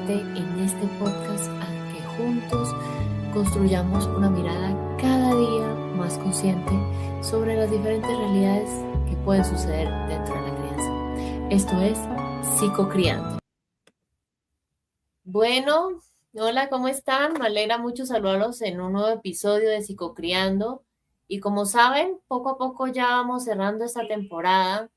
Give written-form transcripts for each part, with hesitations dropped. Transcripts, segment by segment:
invitarte en este podcast a que juntos construyamos una mirada cada día más consciente sobre las diferentes realidades que pueden suceder dentro de la crianza. Esto es Psicocriando. Bueno, hola, ¿cómo están? Me alegra mucho saludarlos en un nuevo episodio de Psicocriando. Y como saben, poco a poco ya vamos cerrando esta temporada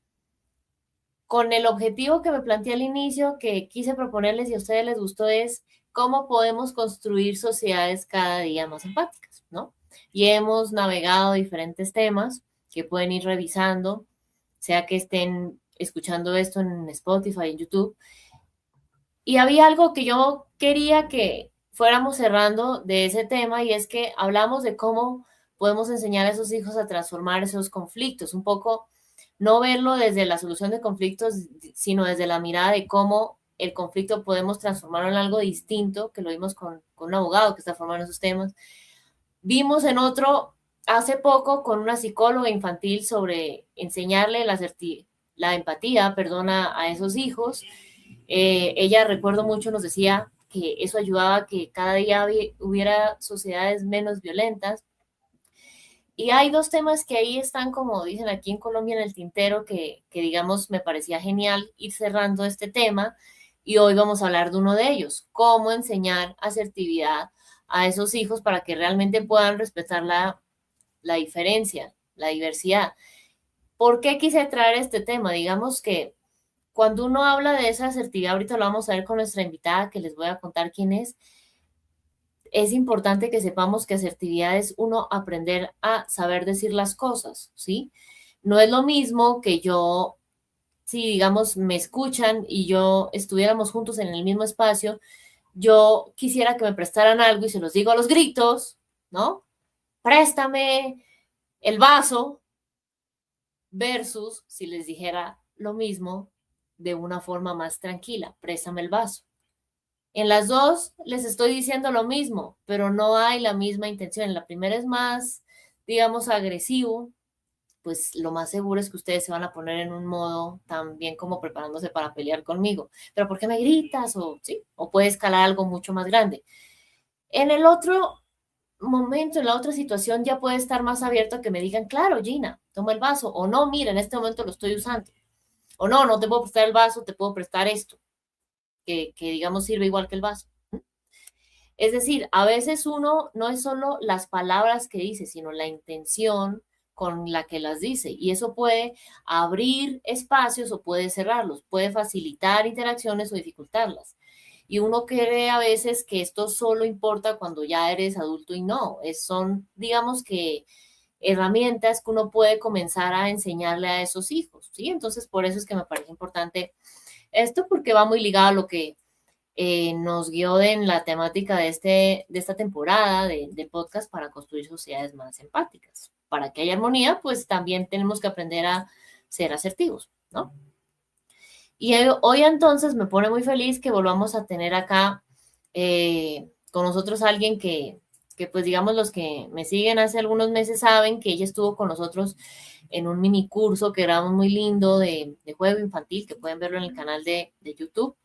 con el objetivo que me planteé al inicio, que quise proponerles y a ustedes les gustó, es cómo podemos construir sociedades cada día más empáticas, ¿no? Y hemos navegado diferentes temas que pueden ir revisando, sea que estén escuchando esto en Spotify, en YouTube. Y había algo que yo quería que fuéramos cerrando de ese tema, y es que hablamos de cómo podemos enseñar a esos hijos a transformar esos conflictos, un poco no verlo desde la solución de conflictos, sino desde la mirada de cómo el conflicto podemos transformarlo en algo distinto, que lo vimos con un abogado que está formando esos temas. Vimos en otro hace poco con una psicóloga infantil sobre enseñarle la empatía, perdona, a esos hijos. Ella, recuerdo mucho, nos decía que eso ayudaba a que cada día hubiera sociedades menos violentas. Y hay dos temas que ahí están, como dicen aquí en Colombia, en el tintero, que digamos me parecía genial ir cerrando este tema. Y hoy vamos a hablar de uno de ellos, cómo enseñar asertividad a esos hijos para que realmente puedan respetar la diferencia, la diversidad. ¿Por qué quise traer este tema? Digamos que cuando uno habla de esa asertividad, ahorita lo vamos a ver con nuestra invitada, que les voy a contar quién es importante que sepamos que asertividad es uno aprender a saber decir las cosas, ¿sí? No es lo mismo que yo, si digamos me escuchan y yo estuviéramos juntos en el mismo espacio, yo quisiera que me prestaran algo y se los digo a los gritos, ¿no? Préstame el vaso, versus si les dijera lo mismo de una forma más tranquila, préstame el vaso. En las dos les estoy diciendo lo mismo, pero no hay la misma intención. En la primera es más, digamos, agresivo, pues lo más seguro es que ustedes se van a poner en un modo también como preparándose para pelear conmigo. Pero ¿por qué me gritas? O sí, o puede escalar algo mucho más grande. En el otro momento, en la otra situación, ya puede estar más abierto a que me digan, claro, Gina, toma el vaso. O no, mira, en este momento lo estoy usando. O no, no te puedo prestar el vaso, te puedo prestar esto, que digamos sirve igual que el vaso. Es decir, a veces uno no es solo las palabras que dice, sino la intención con la que las dice. Y eso puede abrir espacios o puede cerrarlos, puede facilitar interacciones o dificultarlas. Y uno cree a veces que esto solo importa cuando ya eres adulto, y no, son, digamos que, herramientas que uno puede comenzar a enseñarle a esos hijos, ¿sí? Entonces, por eso es que me parece importante esto, porque va muy ligado a lo que nos guió en la temática de esta temporada de podcast para construir sociedades más empáticas. Para que haya armonía, pues también tenemos que aprender a ser asertivos, ¿no? Y hoy entonces me pone muy feliz que volvamos a tener acá con nosotros a alguien que, pues digamos, los que me siguen hace algunos meses saben que ella estuvo con nosotros en un mini curso que era muy lindo de juego infantil, que pueden verlo en el canal de YouTube.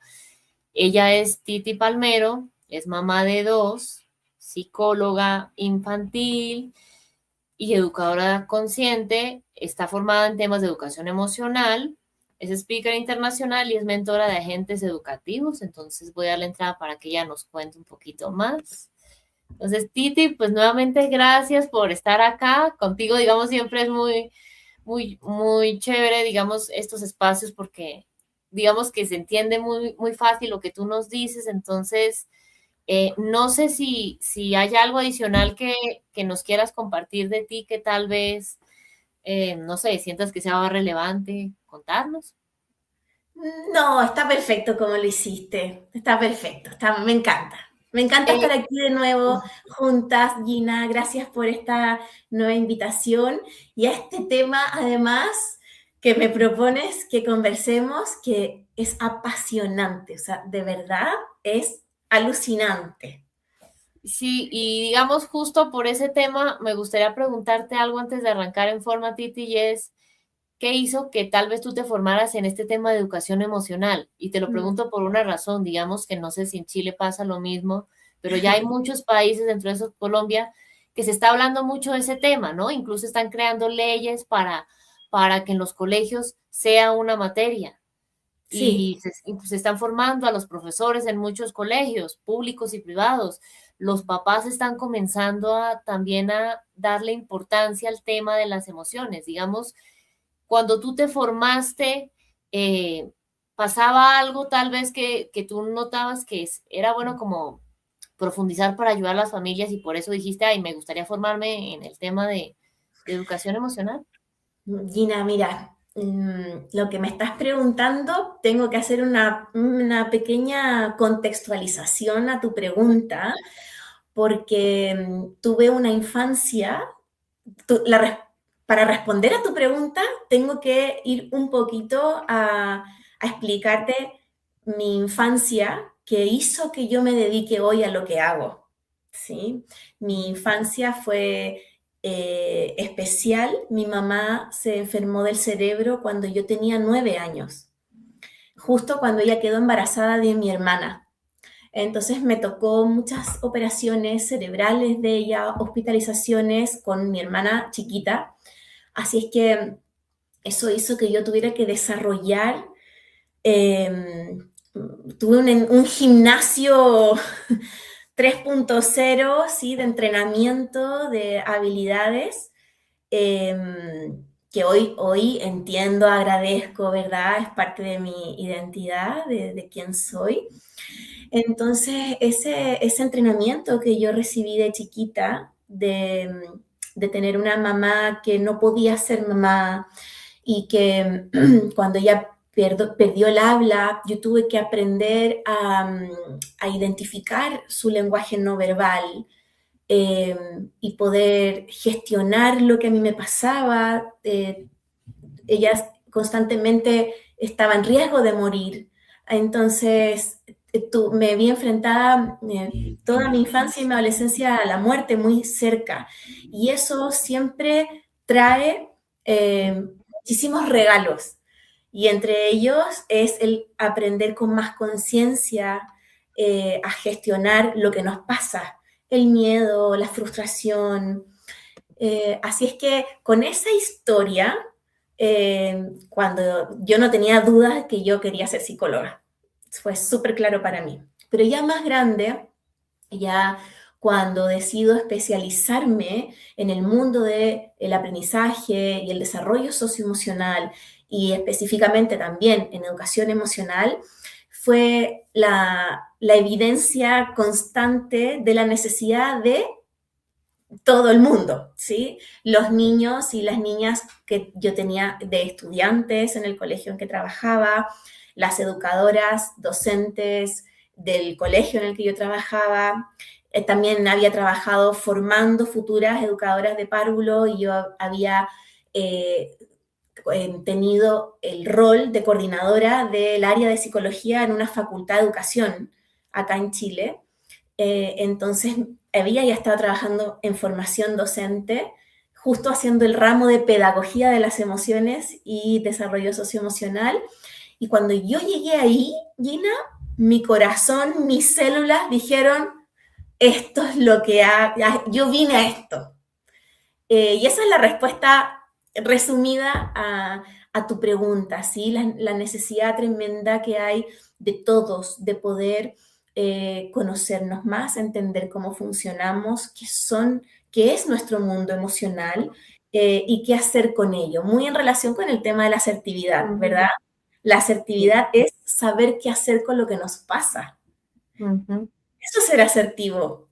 Ella es Titi Palmero, es mamá de dos, psicóloga infantil y educadora consciente. Está formada en temas de educación emocional, es speaker internacional y es mentora de agentes educativos. Entonces voy a dar la entrada para que ella nos cuente un poquito más. Entonces, Titi, pues nuevamente gracias por estar acá. Contigo, digamos, siempre es muy chévere, digamos, estos espacios, porque digamos que se entiende muy fácil lo que tú nos dices. Entonces, no sé si hay algo adicional que nos quieras compartir de ti, que tal vez, no sé, sientas que sea más relevante contarnos. No, está perfecto como lo hiciste. Está perfecto. Me encanta. Me encanta estar Eh, aquí de nuevo juntas, Gina. Gracias por esta nueva invitación y a este tema, además, que me propones que conversemos, que es apasionante. O sea, de verdad es alucinante. sí, y digamos, justo por ese tema, me gustaría preguntarte algo antes de arrancar en forma, Titi, y es, ¿qué hizo que tal vez tú te formaras en este tema de educación emocional? Y te lo Mm. pregunto por una razón, digamos que no sé si en Chile pasa lo mismo, pero ya hay muchos países, dentro de esos Colombia, que se está hablando mucho de ese tema, ¿no? Incluso están creando leyes para que en los colegios sea una materia. Sí, Y pues, se están formando a los profesores en muchos colegios, públicos y privados. Los papás están comenzando también a darle importancia al tema de las emociones. Digamos, cuando tú te formaste, eh, pasaba algo tal vez que tú notabas que era bueno como profundizar para ayudar a las familias y por eso dijiste, ay, me gustaría formarme en el tema de educación emocional. Gina, mira, lo que me estás preguntando, tengo que hacer una pequeña contextualización a tu pregunta, porque tuve una infancia, tu- la res- para responder a tu pregunta, tengo que ir un poquito a explicarte mi infancia que hizo que yo me dedique hoy a lo que hago, ¿sí? Mi infancia fue especial. Mi mamá se enfermó del cerebro cuando yo tenía 9 años, justo cuando ella quedó embarazada de mi hermana. Entonces me tocó muchas operaciones cerebrales de ella, hospitalizaciones con mi hermana chiquita. Así es que eso hizo que yo tuviera que desarrollar, eh, tuve un gimnasio 3.0, ¿sí? De entrenamiento, de habilidades, eh, que hoy entiendo, agradezco, ¿verdad? Es parte de mi identidad, de quién soy. Entonces, ese entrenamiento que yo recibí de chiquita, de tener una mamá que no podía ser mamá y que cuando ella perdió el habla, yo tuve que aprender a identificar su lenguaje no verbal, eh, y poder gestionar lo que a mí me pasaba. Ella constantemente estaba en riesgo de morir. Entonces, me vi enfrentada toda mi infancia y mi adolescencia a la muerte muy cerca. Y eso siempre trae muchísimos regalos. Y entre ellos es el aprender con más conciencia a gestionar lo que nos pasa, el miedo, la frustración. Así es que con esa historia, cuando yo no tenía dudas que yo quería ser psicóloga, fue súper claro para mí. Pero ya más grande, ya cuando decido especializarme en el mundo del aprendizaje y el desarrollo socioemocional y específicamente también en educación emocional, fue la evidencia constante de la necesidad de todo el mundo, ¿sí? Los niños y las niñas que yo tenía de estudiantes en el colegio en que trabajaba, las educadoras, docentes del colegio en el que yo trabajaba. También había trabajado formando futuras educadoras de párvulo y yo había eh, tenido el rol de coordinadora del área de psicología en una facultad de educación acá en Chile. Entonces, había ya estado trabajando en formación docente, justo haciendo el ramo de pedagogía de las emociones y desarrollo socioemocional. Y cuando yo llegué ahí, Gina, mi corazón, mis células dijeron, esto es lo que yo vine a esto. Y esa es la respuesta resumida a tu pregunta, ¿sí? La necesidad tremenda que hay de todos de poder conocernos más, entender cómo funcionamos, qué es nuestro mundo emocional, y qué hacer con ello. Muy en relación con el tema de la asertividad, Ujú, ¿verdad? La sí, asertividad es saber qué hacer con lo que nos pasa. ujú, Eso es ser asertivo,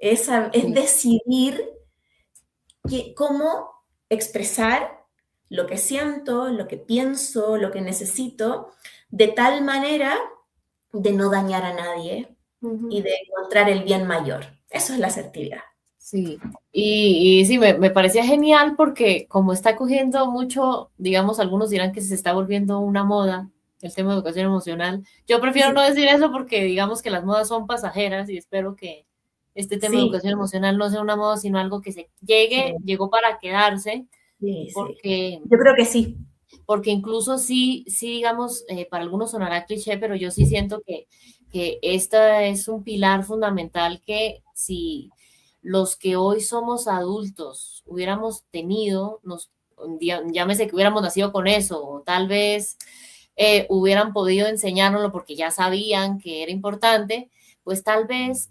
es sí. decidir cómo expresar lo que siento, lo que pienso, lo que necesito, de tal manera de no dañar a nadie Ujú. y de encontrar el bien mayor. Eso es la asertividad. Sí, y sí, me parecía genial porque como está cogiendo mucho, digamos, algunos dirán que se está volviendo una moda el tema de educación emocional. Yo prefiero Sí, no decir eso porque digamos que las modas son pasajeras y espero que este tema de sí, educación emocional no sea una moda, sino algo que sí, llegó para quedarse, sí, sí. porque Yo creo que sí. porque incluso sí, sí, digamos, para algunos sonará cliché, pero yo sí siento que esta es un pilar fundamental que si los que hoy somos adultos hubiéramos tenido, llámese que hubiéramos nacido con eso, o tal vez hubieran podido enseñárnoslo porque ya sabían que era importante, pues tal vez,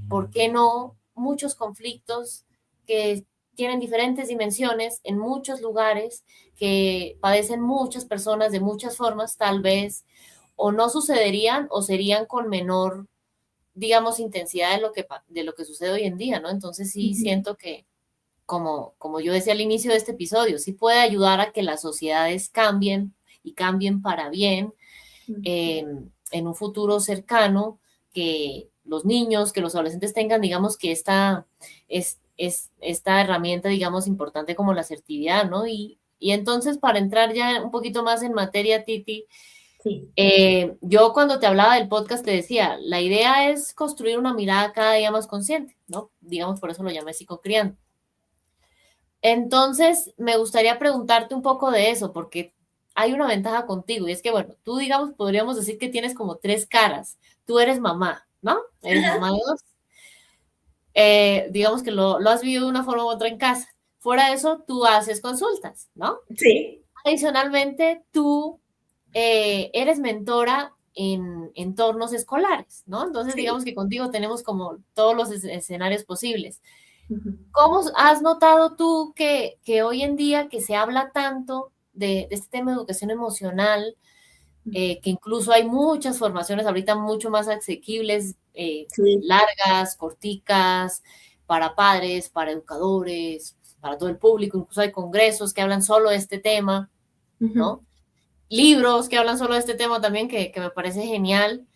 ¿por qué no? Muchos conflictos que tienen diferentes dimensiones en muchos lugares, que padecen muchas personas de muchas formas, tal vez o no sucederían o serían con menor, digamos, intensidad de lo que sucede hoy en día, ¿no? Entonces sí siento que, como yo decía al inicio de este episodio, sí puede ayudar a que las sociedades cambien y cambien para bien en un futuro cercano, que los niños, que los adolescentes tengan, digamos, que esta herramienta, digamos, importante como la asertividad, ¿no? Y entonces, para entrar ya un poquito más en materia, Titi, Sí. yo cuando te hablaba del podcast te decía, la idea es construir una mirada cada día más consciente, ¿no? Digamos, por eso lo llamé psicocriando. Entonces, me gustaría preguntarte un poco de eso, porque hay una ventaja contigo, y es que, bueno, tú, digamos, podríamos decir que tienes como tres caras. Tú eres mamá, ¿no? Eres mamá de dos. Digamos que lo has vivido de una forma u otra en casa. Fuera de eso, tú haces consultas, ¿no? Sí. Adicionalmente, tú eres mentora en entornos escolares, ¿no? Entonces, Sí. digamos que contigo tenemos como todos los escenarios posibles. Ujú. ¿Cómo has notado tú que hoy en día que se habla tanto de este tema de educación emocional, que incluso hay muchas formaciones ahorita mucho más asequibles, Sí. largas, corticas, para padres, para educadores, para todo el público, incluso hay congresos que hablan solo de este tema, Ujú. ¿no? Libros que hablan solo de este tema también, que me parece genial.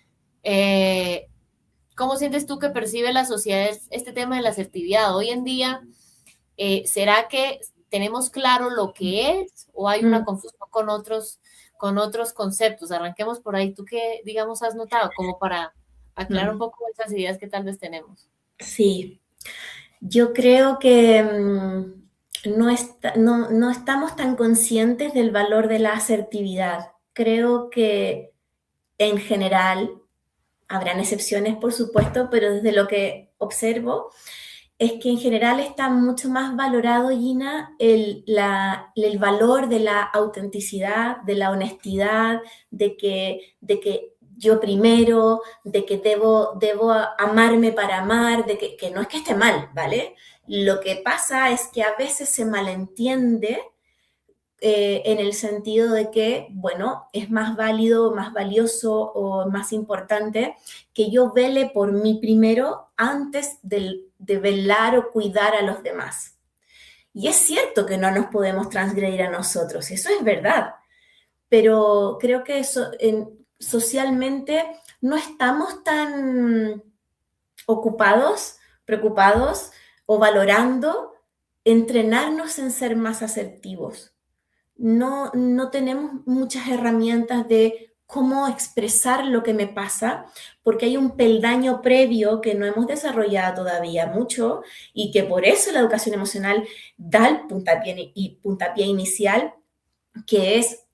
Eh, ¿Cómo sientes tú que percibe la sociedad este tema de la asertividad? Hoy en día, ¿será que tenemos claro lo que es o hay una Mm. confusión con otros conceptos? Arranquemos por ahí. ¿Tú qué, digamos, has notado? Como para aclarar un Mm. poco esas ideas que tal vez tenemos. Sí. Yo creo que no estamos tan conscientes del valor de la asertividad. Creo que en general, habrán excepciones, por supuesto, pero desde lo que observo, es que en general está mucho más valorado, Gina, el valor de la autenticidad, de la honestidad, de que yo primero, de que debo amarme para amar, que no es que esté mal, ¿vale? Lo que pasa es que a veces se malentiende en el sentido de que, bueno, es más válido, más valioso o más importante que yo vele por mí primero antes de velar o cuidar a los demás. Y es cierto que no nos podemos transgredir a nosotros, eso es verdad, pero creo que socialmente no estamos tan ocupados, preocupados o valorando entrenarnos en ser más asertivos. No tenemos muchas herramientas de cómo expresar lo que me pasa, porque hay un peldaño previo que no hemos desarrollado todavía mucho y que por eso la educación emocional da el puntapié inicial, que es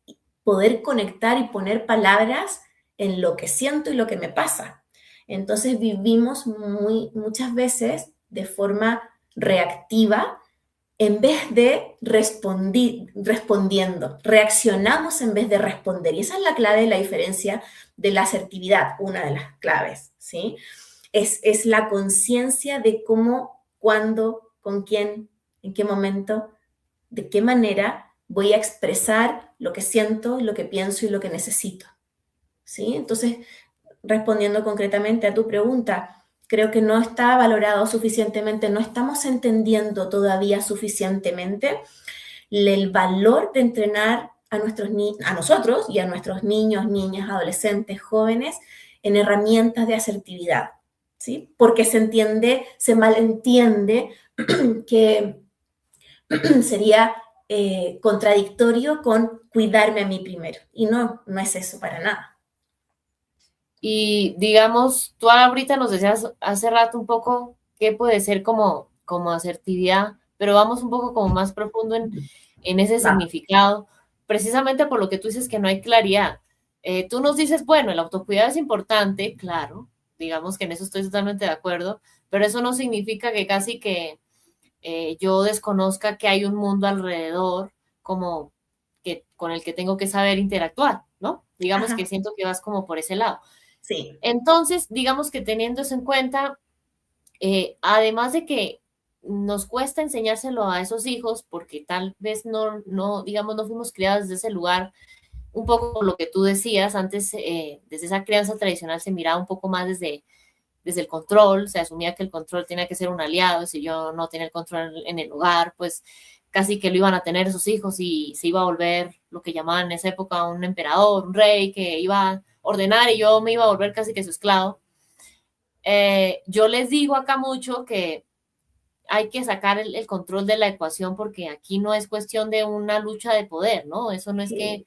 poder conectar y poner palabras en lo que siento y lo que me pasa. Entonces vivimos muchas veces de forma reactiva en vez de respondiendo, reaccionamos en vez de responder. Y esa es la clave de la diferencia de la asertividad, una de las claves, ¿sí? Es la conciencia de cómo, cuándo, con quién, en qué momento, de qué manera voy a expresar lo que siento, lo que pienso y lo que necesito, ¿sí? Entonces, respondiendo concretamente a tu pregunta, creo que no está valorado suficientemente, no estamos entendiendo todavía suficientemente el valor de entrenar a nosotros y a nuestros niños, niñas, adolescentes, jóvenes en herramientas de asertividad, ¿sí? Porque se malentiende que sería contradictorio con cuidarme a mí primero. Y no es eso para nada. Y digamos, tú ahorita nos decías hace rato un poco qué puede ser como asertividad, pero vamos un poco como más profundo en ese Vamos. significado. precisamente por lo que tú dices que no hay claridad. Tú nos dices, bueno, el autocuidado es importante, claro, digamos que en eso estoy totalmente de acuerdo, pero eso no significa que casi que yo desconozca que hay un mundo alrededor como que con el que tengo que saber interactuar, ¿no? Digamos que Ajá, siento que vas como por ese lado. sí, Entonces, digamos que teniendo eso en cuenta, además de que nos cuesta enseñárselo a esos hijos porque tal vez digamos, no fuimos criados desde ese lugar, un poco por lo que tú decías, antes desde esa crianza tradicional se miraba un poco más desde el control, se asumía que el control tenía que ser un aliado, si yo no tenía el control en el hogar, pues casi que lo iban a tener esos hijos y se iba a volver lo que llamaban en esa época un emperador, un rey que iba a ordenar y yo me iba a volver casi que su esclavo. Yo les digo acá mucho que hay que sacar el control de la ecuación porque aquí no es cuestión de una lucha de poder, ¿no? Eso no es sí,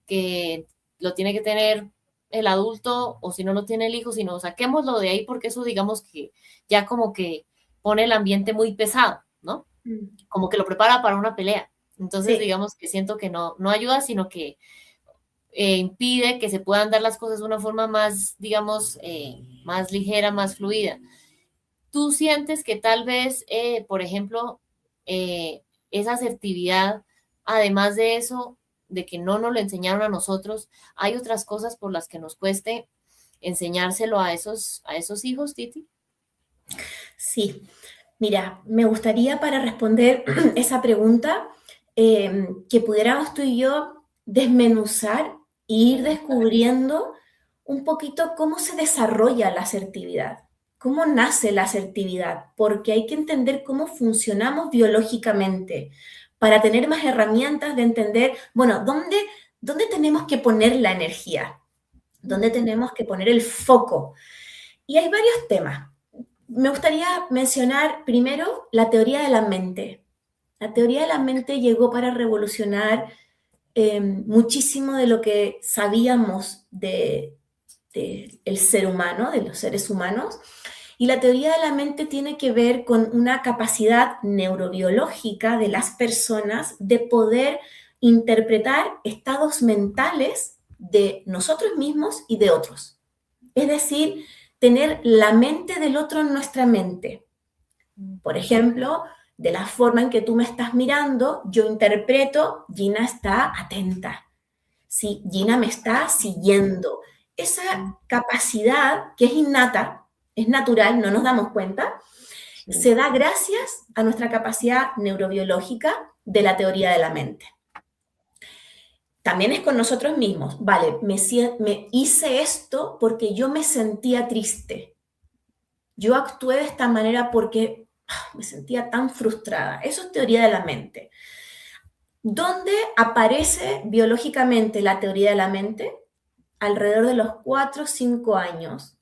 que lo tiene que tener el adulto o si no lo tiene el hijo, sino saquémoslo de ahí porque eso digamos que ya como que pone el ambiente muy pesado, ¿no? mm, Como que lo prepara para una pelea. Entonces sí. digamos que siento que no ayuda, sino que impide que se puedan dar las cosas de una forma más, digamos, más ligera, más fluida. ¿Tú sientes que tal vez, por ejemplo, esa asertividad, además de eso, de que no nos lo enseñaron a nosotros, hay otras cosas por las que nos cueste enseñárselo a esos hijos, Titi? Sí, mira, me gustaría para responder esa pregunta que pudiéramos tú y yo desmenuzar e ir descubriendo un poquito cómo se desarrolla la asertividad, cómo nace la asertividad, porque hay que entender cómo funcionamos biológicamente para tener más herramientas de entender, bueno, dónde tenemos que poner la energía, dónde tenemos que poner el foco. Y hay varios temas. Me gustaría mencionar primero la teoría de la mente. La teoría de la mente llegó para revolucionar muchísimo de lo que sabíamos el ser humano, de los seres humanos. Y la teoría de la mente tiene que ver con una capacidad neurobiológica de las personas de poder interpretar estados mentales de nosotros mismos y de otros. Es decir, tener la mente del otro en nuestra mente. Por ejemplo, de la forma en que tú me estás mirando, yo interpreto, Gina está atenta. Sí, Gina me está siguiendo. Esa capacidad que es innata, es natural, no nos damos cuenta, Sí. se da gracias a nuestra capacidad neurobiológica de la teoría de la mente. También es con nosotros mismos. Vale, me hice esto porque yo me sentía triste. Yo actué de esta manera porque me sentía tan frustrada. Eso es teoría de la mente. ¿Dónde aparece biológicamente la teoría de la mente? Alrededor de los 4 o 5 años.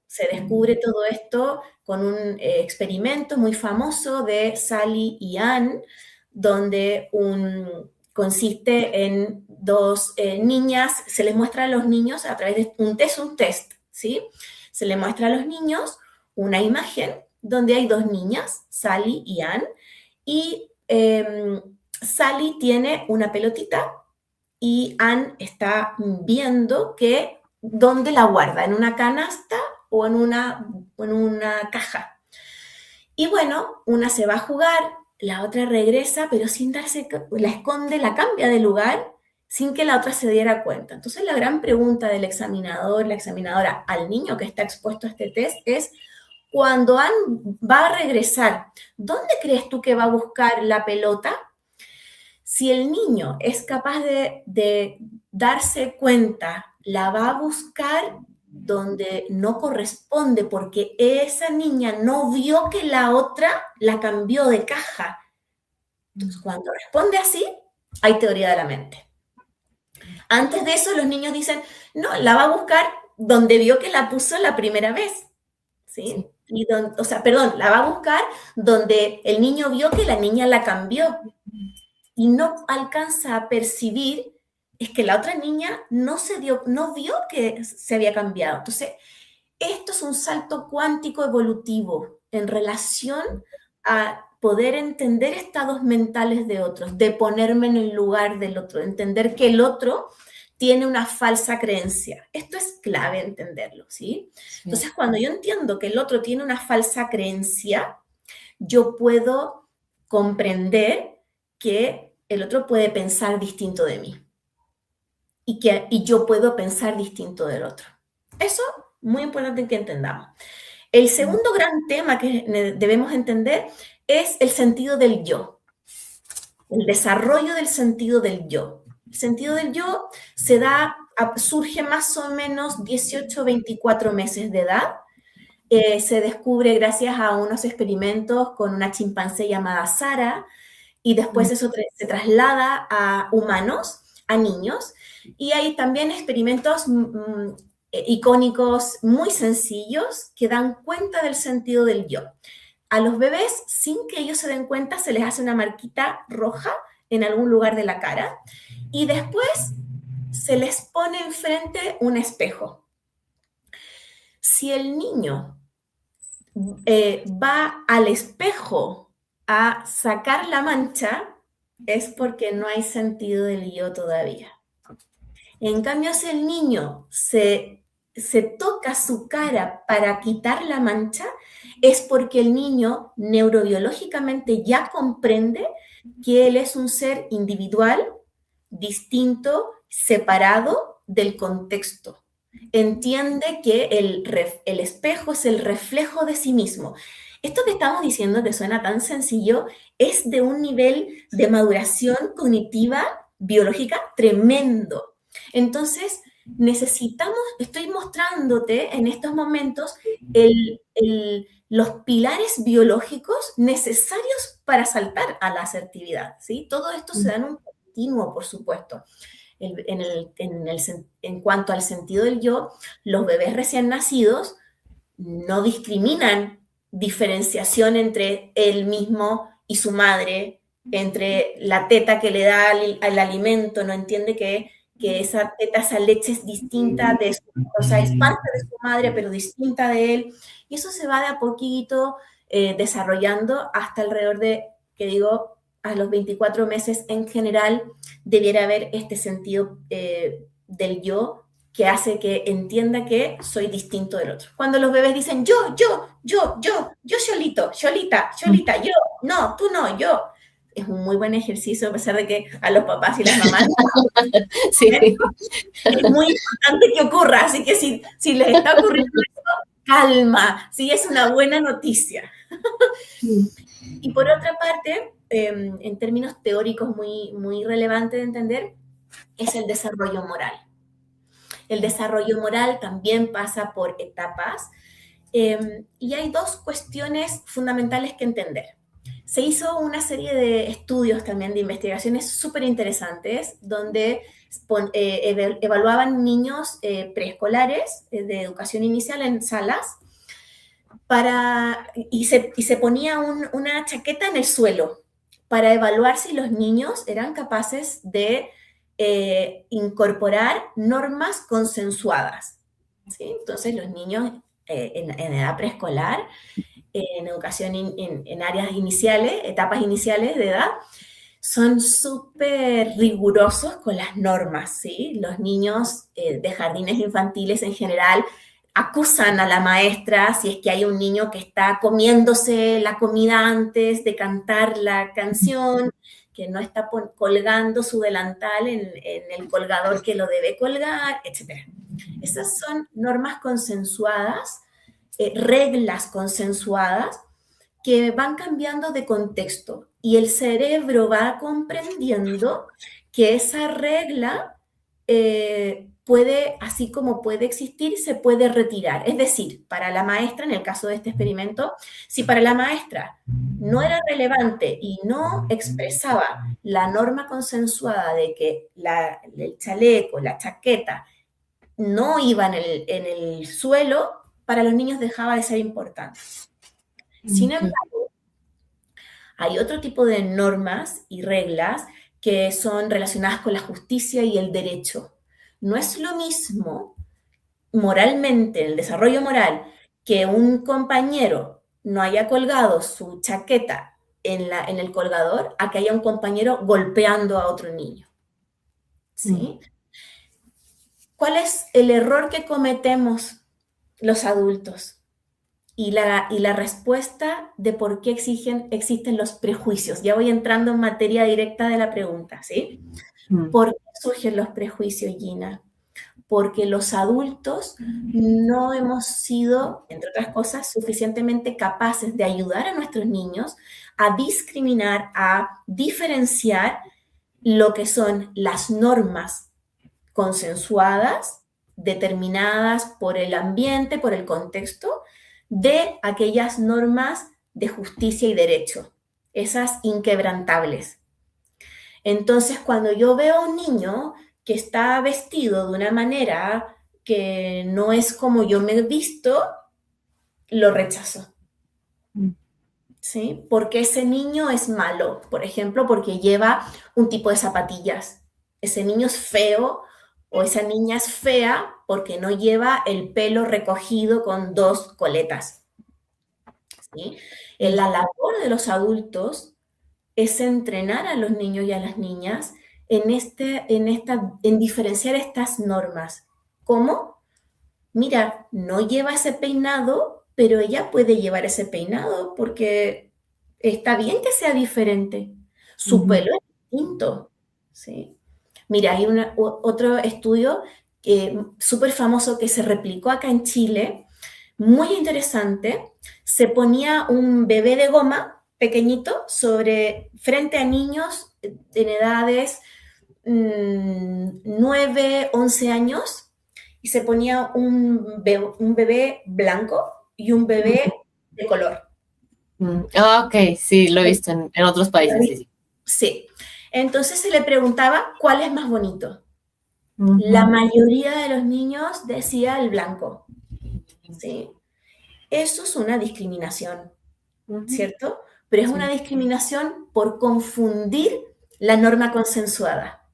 Se descubre todo esto con un experimento muy famoso de Sally y Ann, donde consiste en dos niñas, se les muestra a los niños a través de un test, ¿sí? Se les muestra a los niños una imagen donde hay dos niñas, Sally y Ann, y Sally tiene una pelotita y Ann está viendo que dónde la guarda, en una canasta o en una caja. Y bueno, una se va a jugar, la otra regresa, pero sin darse, la esconde, la cambia de lugar sin que la otra se diera cuenta. Entonces la gran pregunta del examinador, la examinadora al niño que está expuesto a este test es, cuando Ann va a regresar, ¿dónde crees tú que va a buscar la pelota? Si el niño es capaz de darse cuenta, la va a buscar donde no corresponde porque esa niña no vio que la otra la cambió de caja. Entonces, cuando responde así, hay teoría de la mente. Antes de eso, los niños dicen, no, la va a buscar donde vio que la puso la primera vez, ¿sí? Sí. O sea, perdón, la va a buscar donde el niño vio que la niña la cambió y no alcanza a percibir es que la otra niña no vio que se había cambiado. Entonces, esto es un salto cuántico evolutivo en relación a poder entender estados mentales de otros, de ponerme en el lugar del otro, de entender que el otro tiene una falsa creencia. Esto es clave entenderlo, ¿sí? Entonces, cuando yo entiendo que el otro tiene una falsa creencia, yo puedo comprender que el otro puede pensar distinto de mí y yo puedo pensar distinto del otro. Eso muy importante que entendamos. El segundo gran tema que debemos entender es el sentido del yo, el desarrollo del sentido del yo. El sentido del yo surge más o menos 18 24 meses de edad. Se descubre gracias a unos experimentos con una chimpancé llamada Sara, y después eso se traslada a humanos, a niños, y hay también experimentos icónicos muy sencillos que dan cuenta del sentido del yo. A los bebés, sin que ellos se den cuenta, se les hace una marquita roja en algún lugar de la cara y después se les pone enfrente un espejo. Si el niño va al espejo a sacar la mancha, es porque no hay sentido del yo todavía. En cambio, si el niño se toca su cara para quitar la mancha, es porque el niño neurobiológicamente ya comprende que él es un ser individual, distinto, separado del contexto. Entiende que el espejo es el reflejo de sí mismo. Esto que estamos diciendo, que suena tan sencillo, es de un nivel de maduración cognitiva, biológica, tremendo. Entonces, estoy mostrándote en estos momentos los pilares biológicos necesarios para saltar a la asertividad, ¿sí? Todo esto se da en un continuo, por supuesto. En cuanto al sentido del yo, los bebés recién nacidos no discriminan diferenciación entre él mismo y su madre, entre la teta que le da al alimento, no entiende que esa teta, esa leche es distinta o sea, es parte de su madre, pero distinta de él. Y eso se va de a poquito desarrollando hasta alrededor de, que digo, a los 24 meses en general, debiera haber este sentido del yo que hace que entienda que soy distinto del otro. Cuando los bebés dicen yo, solito, Cholita, yo, no, tú no, yo. Es un muy buen ejercicio, a pesar de que a los papás y las mamás sí. Es muy importante que ocurra, así que si les está ocurriendo eso, calma, sí, es una buena noticia. Y por otra parte, en términos teóricos muy relevante de entender, es el desarrollo moral. El desarrollo moral también pasa por etapas y hay dos cuestiones fundamentales que entender. Se hizo una serie de estudios también, de investigaciones súper interesantes, donde evaluaban niños preescolares de educación inicial en salas y se ponía una chaqueta en el suelo para evaluar si los niños eran capaces de incorporar normas consensuadas, ¿sí? Entonces los niños en edad preescolar, en educación en áreas iniciales, etapas iniciales de edad, son súper rigurosos con las normas, ¿sí? Los niños de jardines infantiles en general acusan a la maestra si es que hay un niño que está comiéndose la comida antes de cantar la canción, que no está colgando su delantal en el colgador que lo debe colgar, etc. Esas son normas consensuadas, reglas consensuadas que van cambiando de contexto y el cerebro va comprendiendo que esa regla puede, así como puede existir, se puede retirar. Es decir, para la maestra, en el caso de este experimento, si para la maestra no era relevante y no expresaba la norma consensuada de que el chaleco, la chaqueta, no iba en el suelo, para los niños dejaba de ser importante. Sin embargo, hay otro tipo de normas y reglas que son relacionadas con la justicia y el derecho. No es lo mismo moralmente, el desarrollo moral, que un compañero no haya colgado su chaqueta en el colgador a que haya un compañero golpeando a otro niño. ¿Sí? ¿Cuál es el error que cometemos los adultos? Y la respuesta de por qué existen los prejuicios. Ya voy entrando en materia directa de la pregunta, ¿sí? ¿Por qué surgen los prejuicios, Gina? Porque los adultos no hemos sido, entre otras cosas, suficientemente capaces de ayudar a nuestros niños a discriminar, a diferenciar lo que son las normas consensuadas, determinadas por el ambiente, por el contexto, de aquellas normas de justicia y derecho, esas inquebrantables. Entonces, cuando yo veo a un niño que está vestido de una manera que no es como yo me he visto, lo rechazo. ¿Sí? Porque ese niño es malo, por ejemplo, porque lleva un tipo de zapatillas. Ese niño es feo o esa niña es fea porque no lleva el pelo recogido con 2 coletas. ¿Sí? La labor de los adultos es entrenar a los niños y a las niñas en diferenciar estas normas. ¿Cómo? Mira, no lleva ese peinado, pero ella puede llevar ese peinado porque está bien que sea diferente. Su pelo es distinto, ¿sí? Mira, hay otro estudio súper famoso que se replicó acá en Chile, muy interesante. Se ponía un bebé de goma pequeñito frente a niños en edades 9, 11 años y se ponía un bebé blanco y un bebé de color. Ok, sí, lo he visto en otros países, sí, sí. Sí. Entonces se le preguntaba cuál es más bonito. La mayoría de los niños decía el blanco. ¿Sí? Eso es una discriminación, ¿cierto? Pero es una discriminación por confundir la norma consensuada.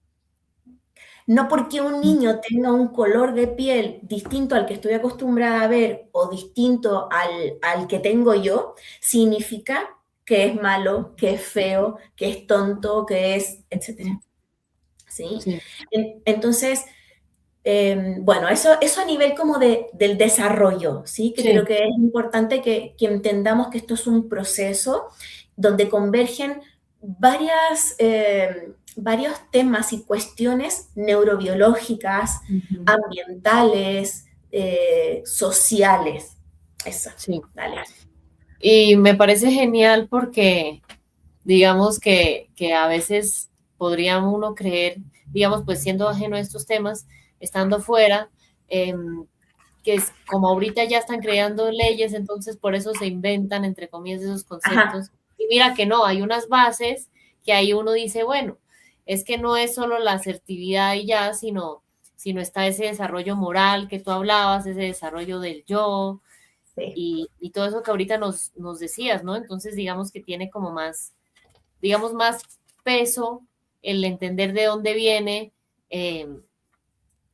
No porque un niño tenga un color de piel distinto al que estoy acostumbrada a ver o distinto al que tengo yo, significa que es malo, que es feo, que es tonto, que es, etc. ¿Sí? Sí. Entonces, bueno, eso a nivel como del desarrollo, ¿sí? Que Sí. creo que es importante que entendamos que esto es un proceso donde convergen varios temas y cuestiones neurobiológicas, ambientales, sociales. Eso, Sí. dale. Y me parece genial porque, digamos que a veces podría uno creer, digamos, pues siendo ajeno a estos temas, estando fuera, que es como ahorita ya están creando leyes, entonces por eso se inventan, entre comillas, esos conceptos. Ajá. Y mira que no, hay unas bases que ahí uno dice, bueno, es que no es solo la asertividad y ya, sino está ese desarrollo moral que tú hablabas, ese desarrollo del yo Sí. y todo eso que ahorita nos decías, ¿no? Entonces digamos que tiene como más, digamos, más peso el entender de dónde viene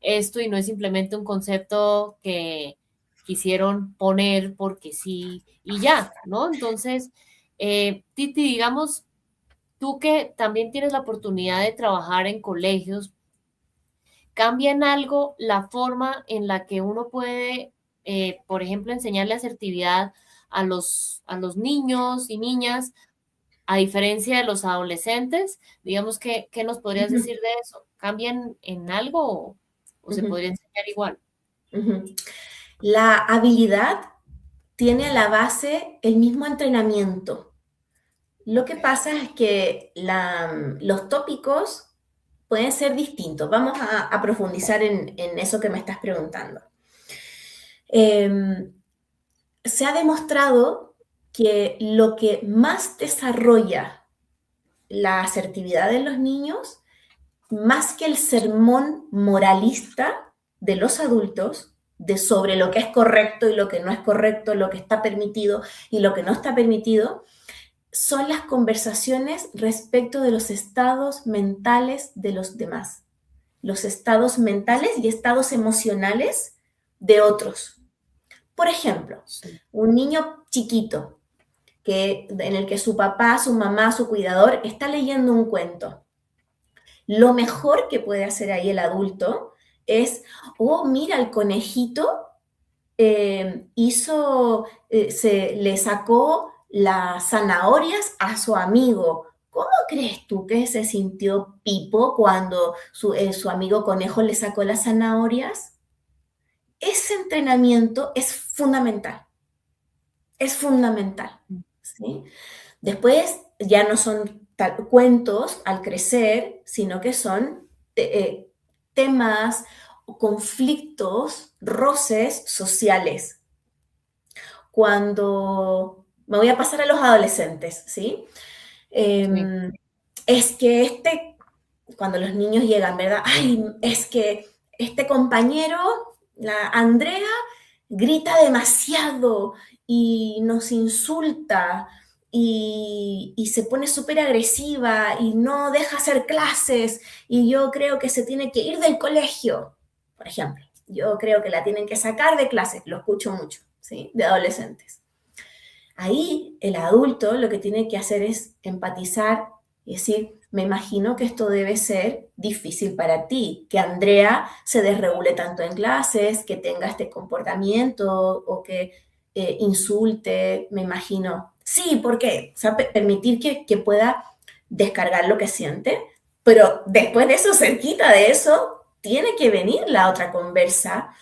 esto y no es simplemente un concepto que quisieron poner porque sí y ya, ¿no? Entonces, Titi, digamos, tú que también tienes la oportunidad de trabajar en colegios, ¿cambia en algo la forma en la que uno puede, por ejemplo, enseñarle asertividad a los niños y niñas, a diferencia de los adolescentes? Digamos, ¿qué nos podrías Uh-huh. decir de eso? ¿Cambian en algo o se Uh-huh. podría enseñar igual? Uh-huh. La habilidad tiene a la base el mismo entrenamiento. Lo que pasa es que los tópicos pueden ser distintos. Vamos a profundizar en eso que me estás preguntando. Se ha demostrado que lo que más desarrolla la asertividad de los niños, más que el sermón moralista de los adultos, sobre lo que es correcto y lo que no es correcto, lo que está permitido y lo que no está permitido, son las conversaciones respecto de los estados mentales de los demás, los estados mentales y estados emocionales de otros. Por ejemplo, Sí. un niño chiquito en el que su papá, su mamá, su cuidador está leyendo un cuento. Lo mejor que puede hacer ahí el adulto es, oh, mira, el conejito le sacó las zanahorias a su amigo. ¿Cómo crees tú que se sintió Pipo cuando su amigo conejo le sacó las zanahorias? Ese entrenamiento es fundamental, ¿sí? Después ya no son cuentos al crecer, sino que son temas, conflictos, roces sociales. Cuando me voy a pasar a los adolescentes, ¿sí? Sí. Es que cuando los niños llegan, ¿verdad? Ay, es que este compañero, la Andrea, grita demasiado y nos insulta y se pone súper agresiva y no deja hacer clases y yo creo que se tiene que ir del colegio, por ejemplo. Yo creo que la tienen que sacar de clases, lo escucho mucho, ¿sí? De adolescentes. Ahí el adulto lo que tiene que hacer es empatizar y decir, me imagino que esto debe ser difícil para ti, que Andrea se desregule tanto en clases, que tenga este comportamiento o que insulte, me imagino. Sí, porque o sea, permitir que pueda descargar lo que siente, pero después de eso, cerquita de eso, tiene que venir la otra conversa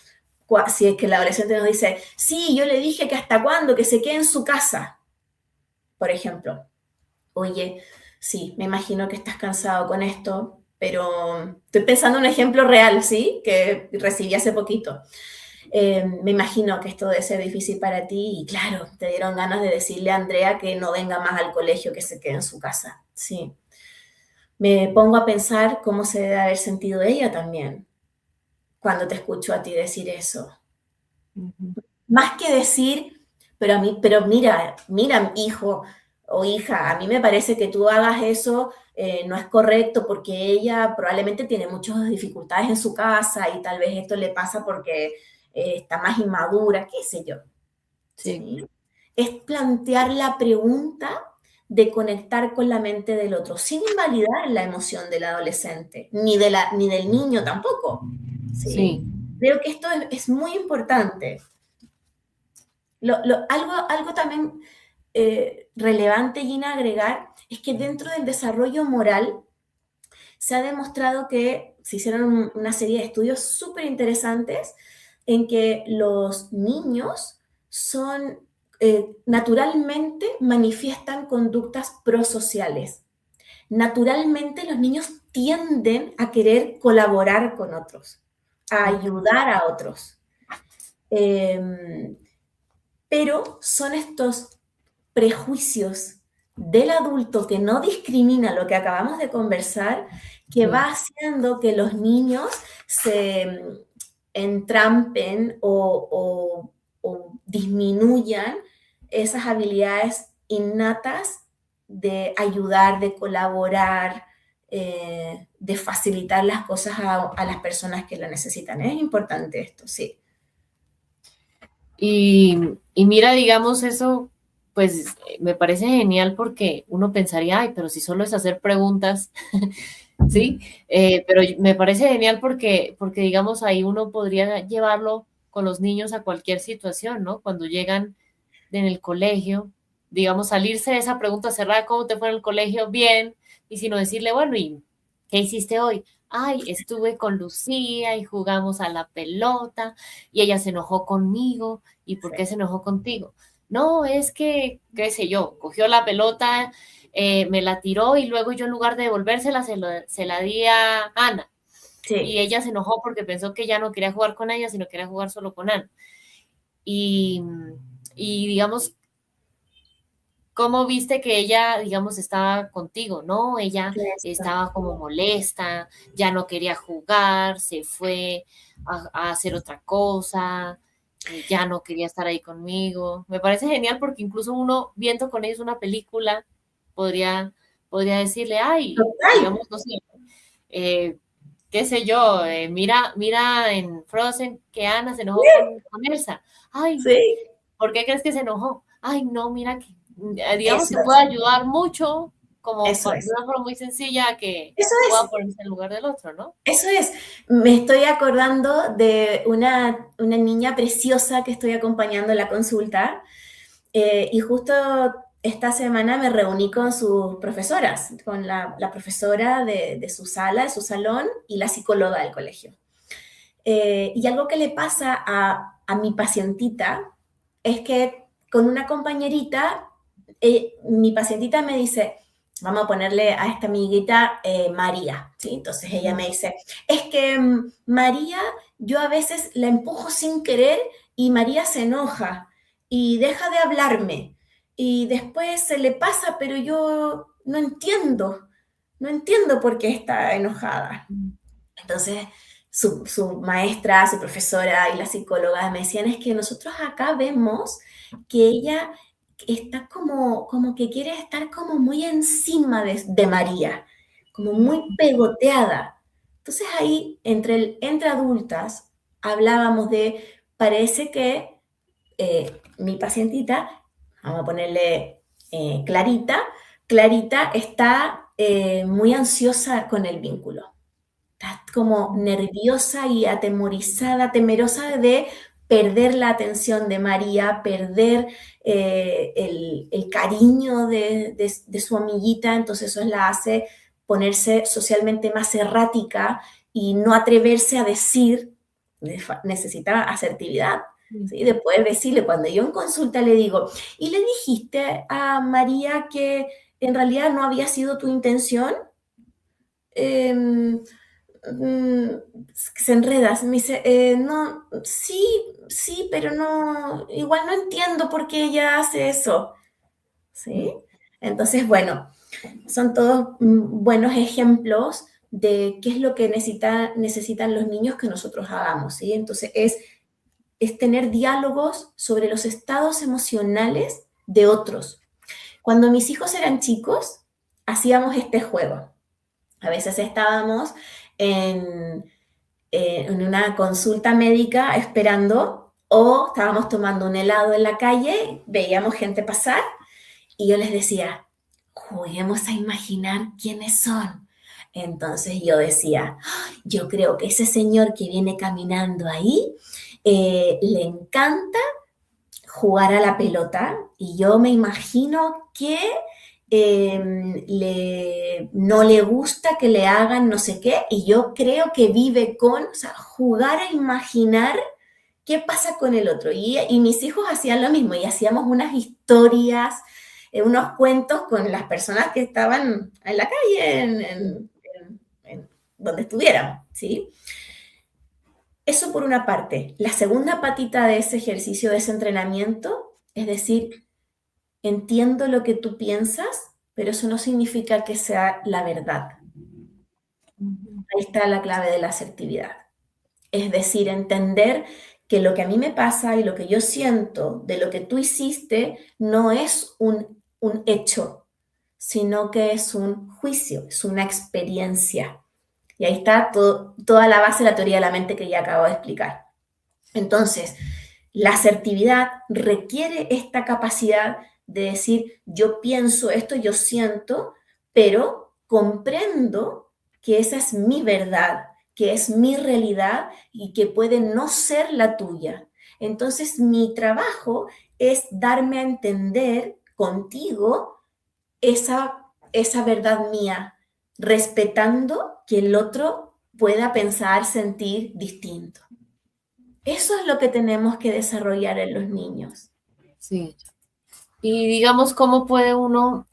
si es que el adolescente nos dice, sí, yo le dije que hasta cuándo, que se quede en su casa, por ejemplo. Oye, sí, me imagino que estás cansado con esto, pero estoy pensando en un ejemplo real, ¿sí? Que recibí hace poquito. Me imagino que esto debe ser difícil para ti y claro, te dieron ganas de decirle a Andrea que no venga más al colegio, que se quede en su casa, sí. Me pongo a pensar cómo se debe haber sentido ella también cuando te escucho a ti decir eso. Ujú. Más que decir, pero mira, hijo o hija, a mí me parece que tú hagas eso, no es correcto porque ella probablemente tiene muchas dificultades en su casa y tal vez esto le pasa porque está más inmadura, qué sé yo. Sí. ¿Sí? Es plantear la pregunta de conectar con la mente del otro, sin invalidar la emoción del adolescente, ni del niño tampoco. ¿Sí? Sí. Creo que esto es muy importante. Algo también relevante, Gina, agregar, es que dentro del desarrollo moral se ha demostrado que se hicieron una serie de estudios súper interesantes en que los niños naturalmente manifiestan conductas prosociales. Naturalmente los niños tienden a querer colaborar con otros, a Ujú. ayudar a otros. Eh, pero son estos prejuicios del adulto que no discrimina lo que acabamos de conversar, que Sí. va haciendo que los niños se entrampen o disminuyan esas habilidades innatas de ayudar, de colaborar, de facilitar las cosas a las personas que lo necesitan. Es importante esto, sí. Y, y mira, digamos, eso, pues me parece genial porque uno pensaría, ay, pero si solo es hacer preguntas, ¿sí? Pero me parece genial porque, digamos, ahí uno podría llevarlo con los niños a cualquier situación, ¿no? Cuando llegan en el colegio, digamos, salirse de esa pregunta cerrada, ¿cómo te fue en el colegio? Bien, y sino decirle, bueno, ¿y qué hiciste hoy? Ay, estuve con Lucía y jugamos a la pelota y ella se enojó conmigo. ¿Y por Sí. qué se enojó contigo? No, es que, qué sé yo, cogió la pelota, me la tiró y luego yo en lugar de devolvérsela se la di a Ana. Y Sí. ella se enojó porque pensó que ya no quería jugar con ella, sino quería jugar solo con Ana. Y, y digamos, ¿cómo viste que ella, digamos, estaba contigo? ¿No? Ella Eso. estaba como molesta, ya no quería jugar, se fue a hacer otra cosa, ya no quería estar ahí conmigo. Me parece genial porque incluso uno viendo con ellos una película podría, podría decirle, ay, Total. digamos, no sé, eh, qué sé yo, mira en Frozen que Anna se enojó con Elsa. Ay, Sí. ¿por qué crees que se enojó? Ay, no, mira que digamos Eso que puede es, ayudar mucho, como eso de es. una forma muy sencilla, a que Eso pueda es. ponerse en lugar del otro, ¿no? Eso es, me estoy acordando de una niña preciosa que estoy acompañando en la consulta y justo esta semana me reuní con sus profesoras, con la profesora de su sala, de su salón y la psicóloga del colegio. Y algo que le pasa a mi pacientita es que con una compañerita, mi pacientita me dice, vamos a ponerle a esta amiguita María, ¿sí? Entonces ella me dice, es que María, yo a veces la empujo sin querer y María se enoja y deja de hablarme y después se le pasa, pero yo no entiendo por qué está enojada. Entonces, su maestra, su profesora y la psicóloga me decían, es que nosotros acá vemos que ella está como que quiere estar como muy encima de María, como muy pegoteada. Entonces ahí, entre adultas, hablábamos de, parece que mi pacientita, vamos a ponerle Clarita, Clarita está muy ansiosa con el vínculo. Estás como nerviosa y atemorizada, temerosa de perder la atención de María, perder el cariño de su amiguita, entonces eso la hace ponerse socialmente más errática y no atreverse a decir, necesita asertividad, ¿sí? De poder decirle, cuando yo en consulta le digo, ¿y le dijiste a María que en realidad no había sido tu intención? Eh, se enreda, me dice, no, sí, sí, pero no, igual no entiendo por qué ella hace eso, ¿sí? Entonces, bueno, son todos buenos ejemplos de qué es lo que necesitan los niños que nosotros hagamos, ¿sí? Entonces, es tener diálogos sobre los estados emocionales de otros. Cuando mis hijos eran chicos, hacíamos este juego. A veces estábamos en en una consulta médica esperando o estábamos tomando un helado en la calle, veíamos gente pasar y yo les decía, juguemos a imaginar quiénes son. Entonces yo decía, yo creo que ese señor que viene caminando ahí le encanta jugar a la pelota y yo me imagino que no le gusta que le hagan no sé qué y yo creo que vive con, o sea, jugar a imaginar qué pasa con el otro. Y mis hijos hacían lo mismo y hacíamos unas historias, unos cuentos con las personas que estaban en la calle, en donde estuviéramos, ¿sí? Eso por una parte. La segunda patita de ese ejercicio, de ese entrenamiento, es decir, entiendo lo que tú piensas, pero eso no significa que sea la verdad. Ahí está la clave de la asertividad. Es decir, entender que lo que a mí me pasa y lo que yo siento de lo que tú hiciste no es un hecho, sino que es un juicio, es una experiencia. Y ahí está toda la base de la teoría de la mente que ya acabo de explicar. Entonces, la asertividad requiere esta capacidad de decir, yo pienso esto, yo siento, pero comprendo que esa es mi verdad, que es mi realidad y que puede no ser la tuya. Entonces, mi trabajo es darme a entender contigo esa verdad mía, respetando que el otro pueda pensar, sentir distinto. Eso es lo que tenemos que desarrollar en los niños. Sí. Y digamos, ¿cómo puede uno,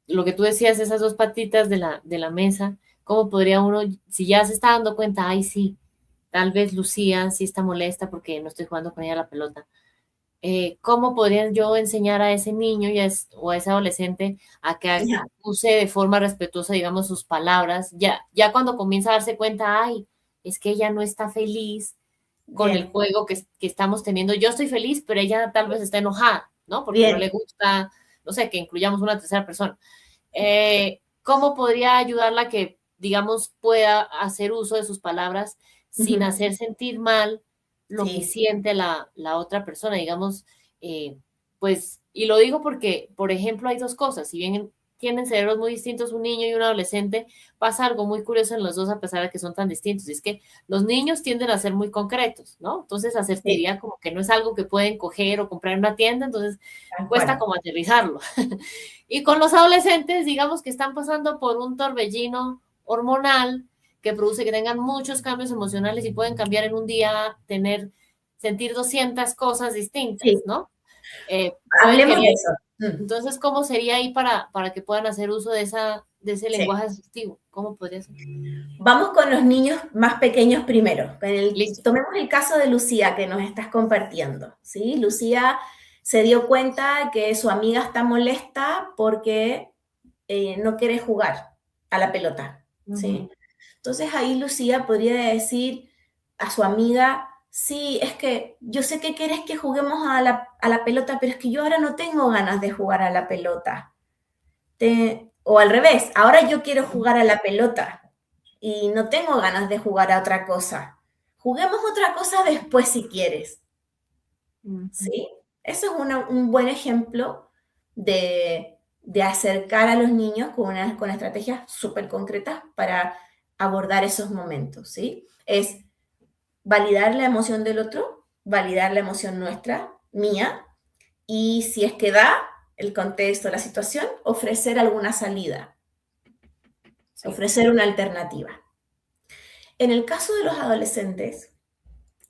lo que tú decías, esas dos patitas de la mesa, cómo podría uno, si ya se está dando cuenta, ay, sí, tal vez Lucía sí está molesta porque no estoy jugando con ella a la pelota? ¿Cómo podría yo enseñar a ese niño o a ese adolescente a que Ya, use de forma respetuosa, digamos, sus palabras? Ya cuando comienza a darse cuenta, ay, es que ella no está feliz con el bien, juego que estamos teniendo. Yo estoy feliz, pero ella tal vez está enojada, ¿no? Porque no le bien. gusta, no sé, que incluyamos una tercera persona. ¿Cómo podría ayudarla a que, digamos, pueda hacer uso de sus palabras sin Ujú. hacer sentir mal lo que Sí, siente la otra persona? Digamos, pues Y lo digo porque, por ejemplo, hay dos cosas. Si bien tienen cerebros muy distintos, un niño y un adolescente, pasa algo muy curioso en los dos a pesar de que son tan distintos. Y es que los niños tienden a ser muy concretos, ¿no? Entonces, Sí, asertividad como que no es algo que pueden coger o comprar en una tienda, entonces tal cuesta cual. como aterrizarlo. Y con los adolescentes, digamos que están pasando por un torbellino hormonal que produce que tengan muchos cambios emocionales y pueden cambiar en un día, sentir 200 cosas distintas, Sí, ¿no? Pueden hablemos de querer. eso. Entonces, ¿cómo sería ahí para que puedan hacer uso de ese Sí. lenguaje asertivo? ¿Cómo podría ser? Vamos con los niños más pequeños primero. Listo. Tomemos el caso de Lucía que nos estás compartiendo, ¿sí? Lucía se dio cuenta que su amiga está molesta porque no quiere jugar a la pelota, ¿sí? Ujú, Entonces ahí Lucía podría decir a su amiga, sí, es que yo sé que quieres que juguemos a la pelota, pero es que yo ahora no tengo ganas de jugar a la pelota. O al revés, ahora yo quiero jugar a la pelota y no tengo ganas de jugar a otra cosa. Juguemos otra cosa después si quieres, ujú. ¿sí? Eso es un buen ejemplo de acercar a los niños con estrategias súper concretas para abordar esos momentos, ¿sí? Es validar la emoción del otro, validar la emoción nuestra, mía, y si es que da el contexto, la situación, ofrecer alguna salida, Sí. ofrecer una alternativa. En el caso de los adolescentes,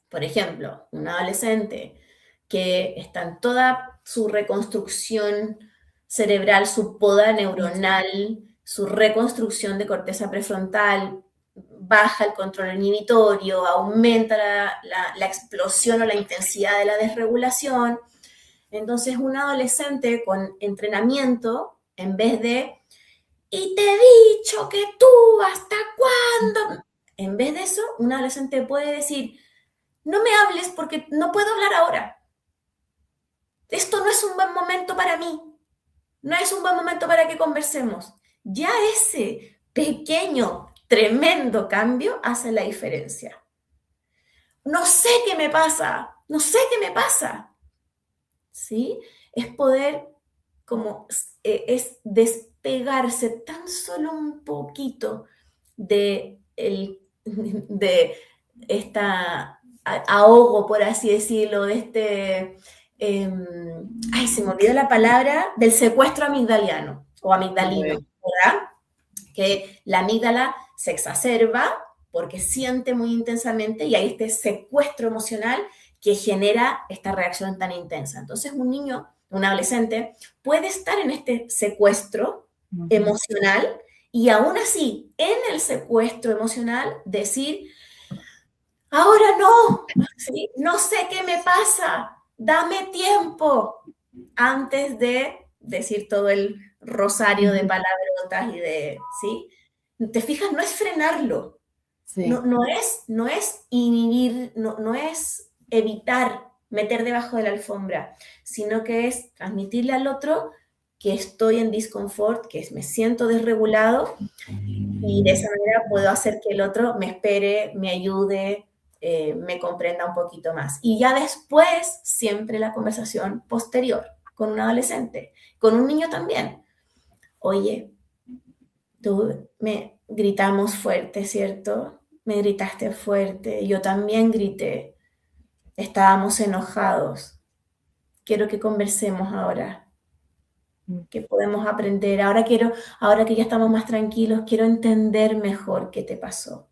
por ejemplo, un adolescente que está en toda su reconstrucción cerebral, su poda neuronal, su reconstrucción de corteza prefrontal, baja el control inhibitorio, aumenta la explosión o la intensidad de la desregulación. Entonces, un adolescente con entrenamiento, en vez de y te he dicho que tú, ¿hasta cuándo? En vez de eso, un adolescente puede decir, no me hables porque no puedo hablar ahora. Esto no es un buen momento para mí. No es un buen momento para que conversemos. Ya ese pequeño, tremendo cambio hace la diferencia. No sé qué me pasa. No sé qué me pasa. ¿Sí? Es poder como es despegarse tan solo un poquito de, de esta ahogo, por así decirlo, de ay, se me olvidó la palabra, del secuestro amigdaliano o amigdalino, Bueno, ¿verdad? Que la amígdala se exacerba porque siente muy intensamente y hay este secuestro emocional que genera esta reacción tan intensa. Entonces un niño, un adolescente, puede estar en este secuestro ujú. emocional y aún así, en el secuestro emocional, decir, ahora no, ¿sí? No sé qué me pasa, dame tiempo, antes de decir todo el rosario de Ujú. palabrotas y de, ¿sí? ¿Te fijas? No es frenarlo, Sí. no es inhibir, no es evitar meter debajo de la alfombra, sino que es transmitirle al otro que estoy en disconfort, que me siento desregulado y de esa manera puedo hacer que el otro me espere, me ayude, me comprenda un poquito más. Y ya después, siempre la conversación posterior con un adolescente, con un niño también. Oye, tú me gritamos fuerte, ¿cierto? Me gritaste fuerte, yo también grité, estábamos enojados. Quiero que conversemos ahora, que podemos aprender. Ahora que ya estamos más tranquilos, quiero entender mejor qué te pasó.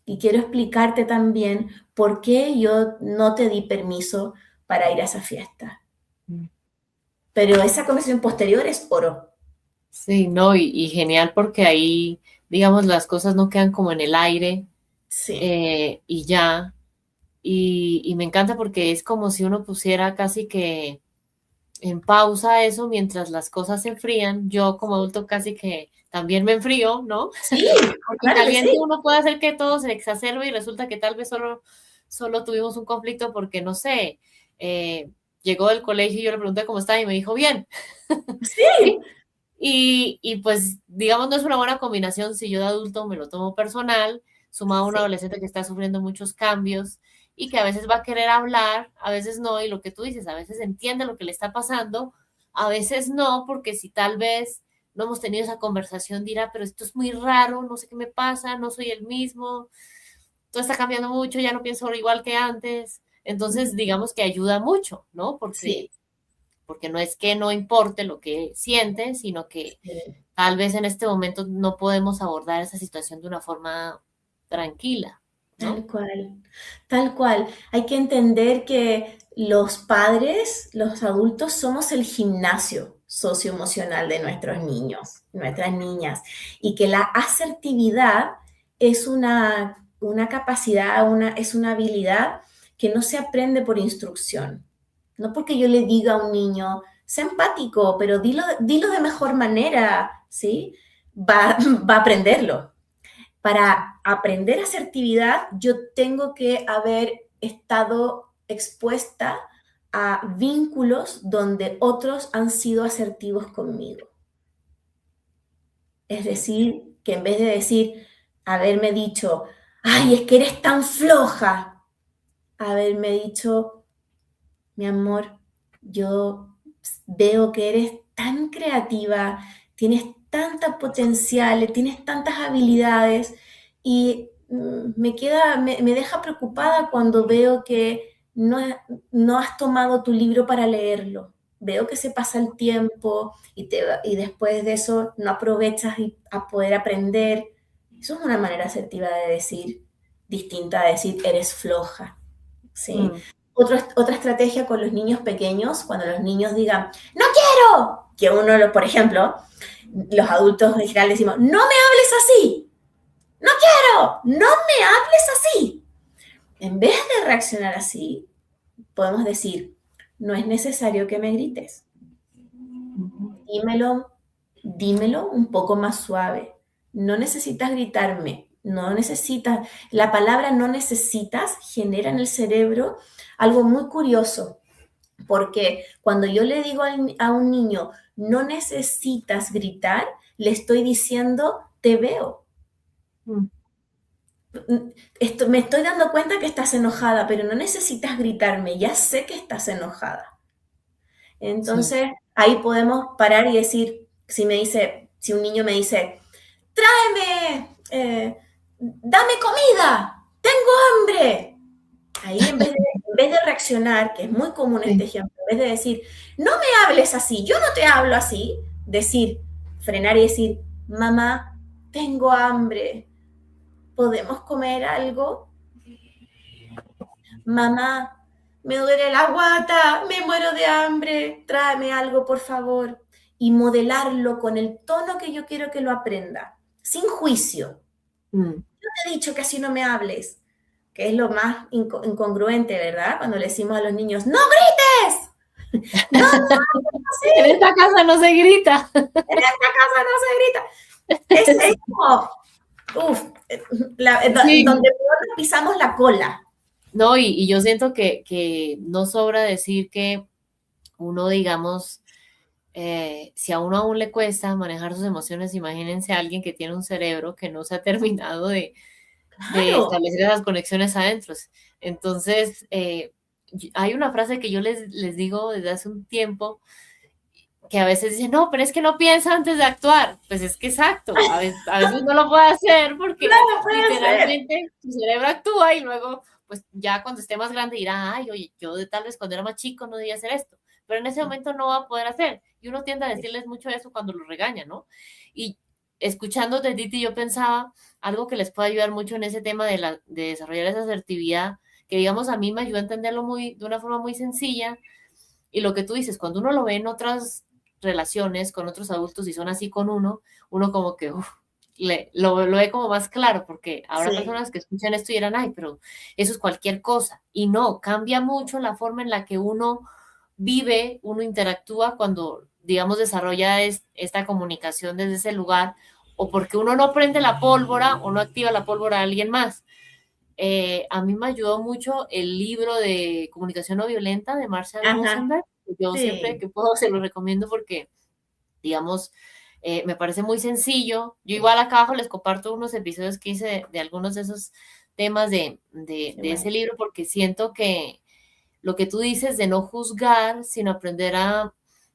Y quiero explicarte también por qué yo no te di permiso para ir a esa fiesta. Pero esa conversación posterior es oro. Sí, no, y genial porque ahí, digamos, las cosas no quedan como en el aire Sí, y ya. Y me encanta porque es como si uno pusiera casi que en pausa eso mientras las cosas se enfrían. Yo como adulto casi que también me enfrío, ¿no? sí, Porque claro que caliente sí. uno puede hacer que todo se exacerbe y resulta que tal vez solo tuvimos un conflicto porque, no sé, llegó del colegio y yo le pregunté cómo estaba y me dijo bien, Sí, ¿sí? Y pues, digamos, no es una buena combinación si yo de adulto me lo tomo personal, sumado a un sí, adolescente que está sufriendo muchos cambios y que a veces va a querer hablar, a veces no, y lo que tú dices, a veces entiende lo que le está pasando, a veces no, porque si tal vez no hemos tenido esa conversación, dirá, pero esto es muy raro, no sé qué me pasa, no soy el mismo, todo está cambiando mucho, ya no pienso igual que antes. Entonces, digamos que ayuda mucho, ¿no? Sí, Porque no es que no importe lo que sientes, sino que sí. tal vez en este momento no podemos abordar esa situación de una forma tranquila, ¿no? Tal cual, tal cual. Hay que entender que los padres, los adultos, somos el gimnasio socioemocional de nuestros niños, nuestras niñas, y que la asertividad es una capacidad, es una habilidad que no se aprende por instrucción. No porque yo le diga a un niño, sé empático, pero dilo de mejor manera, ¿sí? Va a aprenderlo. Para aprender asertividad, yo tengo que haber estado expuesta a vínculos donde otros han sido asertivos conmigo. Es Sí. decir, que en vez de decir, haberme dicho, ay, es que eres tan floja, haberme dicho, mi amor, yo veo que eres tan creativa, tienes tanta potencial, tienes tantas habilidades y me deja preocupada cuando veo que no has tomado tu libro para leerlo. Veo que se pasa el tiempo y después de eso no aprovechas a poder aprender. Eso es una manera asertiva de decir, distinta a decir eres floja, ¿sí? Mm. Otra estrategia con los niños pequeños, cuando los niños digan, no quiero, que por ejemplo, los adultos en general decimos, no me hables así, no quiero, no me hables así. En vez de reaccionar así, podemos decir, no es necesario que me grites, dímelo, dímelo un poco más suave. No necesitas gritarme, no necesitas, la palabra no necesitas genera en el cerebro algo muy curioso. Porque cuando yo le digo a un niño, no necesitas gritar, le estoy diciendo, te veo. Mm. Me estoy dando cuenta que estás enojada, pero no necesitas gritarme, ya sé que estás enojada. Sí. Entonces, ahí podemos parar y decir, si un niño me dice, tráeme, dame comida, tengo hambre. Ahí en vez de reaccionar, que es muy común este Sí. ejemplo, en vez de decir, no me hables así, yo no te hablo así, decir, frenar y decir, mamá, tengo hambre, ¿podemos comer algo? Mamá, me duele la guata, me muero de hambre, tráeme algo, por favor. Y modelarlo con el tono que yo quiero que lo aprenda, sin juicio. Mm. Yo te he dicho que así no me hables, que es lo más incongruente, ¿verdad? Cuando le decimos a los niños, no grites, no, no En así, esta casa no se grita. en esta casa no se grita. Es como, uff, Sí. donde peor nos pisamos la cola. No, y yo siento que no sobra decir que uno, digamos, si a uno aún le cuesta manejar sus emociones, imagínense a alguien que tiene un cerebro que no se ha terminado de Claro, establecer esas conexiones adentro. Entonces, hay una frase que yo les digo desde hace un tiempo, que a veces dicen, no, pero es que no piensa antes de actuar. Pues es que exacto, a veces no lo puede hacer porque claro, puede ser. literalmente su cerebro actúa y luego, pues ya cuando esté más grande dirá, ay, oye, yo de tal vez cuando era más chico no debía hacer esto, pero en ese momento no va a poder hacer. Y uno tiende a decirles mucho eso cuando los regaña, ¿no? Y escuchándote, Titi, yo pensaba algo que les puede ayudar mucho en ese tema de desarrollar esa asertividad, que digamos a mí me ayudó a entenderlo de una forma muy sencilla. Y lo que tú dices, cuando uno lo ve en otras relaciones con otros adultos y son así con uno como que lo ve como más claro, porque habrá Sí, personas que escuchan esto y dirán, ay, pero eso es cualquier cosa. Y no, cambia mucho la forma en la que uno vive, uno interactúa cuando, digamos, desarrolla esta comunicación desde ese lugar, o porque uno no prende la pólvora o no activa la pólvora a alguien más. A mí me ayudó mucho el libro de comunicación no violenta de Marshall ajá, Rosenberg. Yo siempre sí, que puedo se lo recomiendo porque, digamos, me parece muy sencillo. Yo igual acá abajo les comparto unos episodios que hice de algunos de esos temas qué de bueno. ese libro porque siento que lo que tú dices de no juzgar, sino aprender a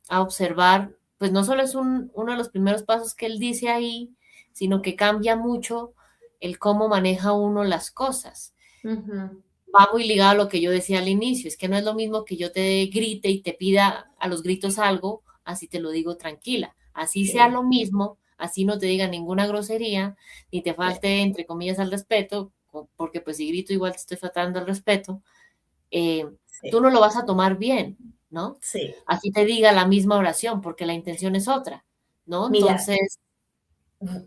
a observar, pues no solo es uno de los primeros pasos que él dice ahí, sino que cambia mucho el cómo maneja uno las cosas. Ujú. Va muy ligado a lo que yo decía al inicio, es que no es lo mismo que yo te grite y te pida a los gritos algo, así te lo digo tranquila, así sea Sí, lo mismo, así no te diga ninguna grosería, ni te sí, falte, entre comillas, al respeto, porque pues si grito igual te estoy faltando al respeto, eh, tú sí, no lo vas a tomar bien, ¿no? sí. Así te diga la misma oración, porque la intención es otra, ¿no? Mira, Entonces,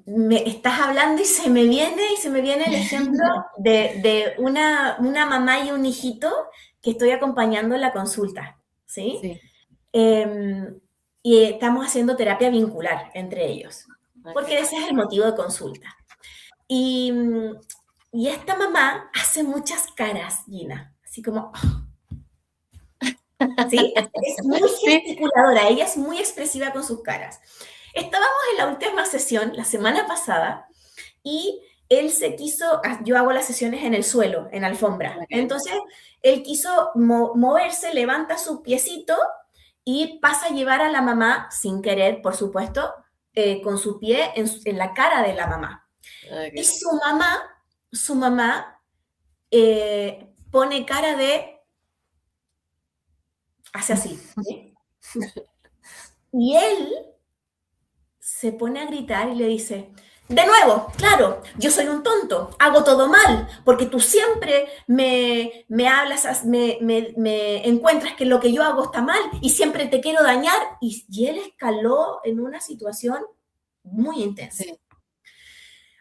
me estás hablando y se me viene el ejemplo de una mamá y un hijito que estoy acompañando en la consulta, ¿sí? sí, Em, y estamos haciendo terapia vincular entre ellos, porque ok. ese es el motivo de consulta. Y, y esta mamá hace muchas caras, Gina, así como, ¿sí? Es muy Sí, gesticuladora, ella es muy expresiva con sus caras. Estábamos en la última sesión, la semana pasada, y él se quiso, yo hago las sesiones en el suelo, en alfombra. ok. Entonces, él quiso moverse, levanta su piecito y pasa a llevar a la mamá, sin querer, por supuesto, con su pie en la cara de la mamá. Y Ok. su mamá pone cara de, hace así, ¿sí? Y él se pone a gritar y le dice, de nuevo, claro, yo soy un tonto, hago todo mal, porque tú siempre me hablas, me encuentras que lo que yo hago está mal y siempre te quiero dañar. Y él escaló en una situación muy intensa. Sí.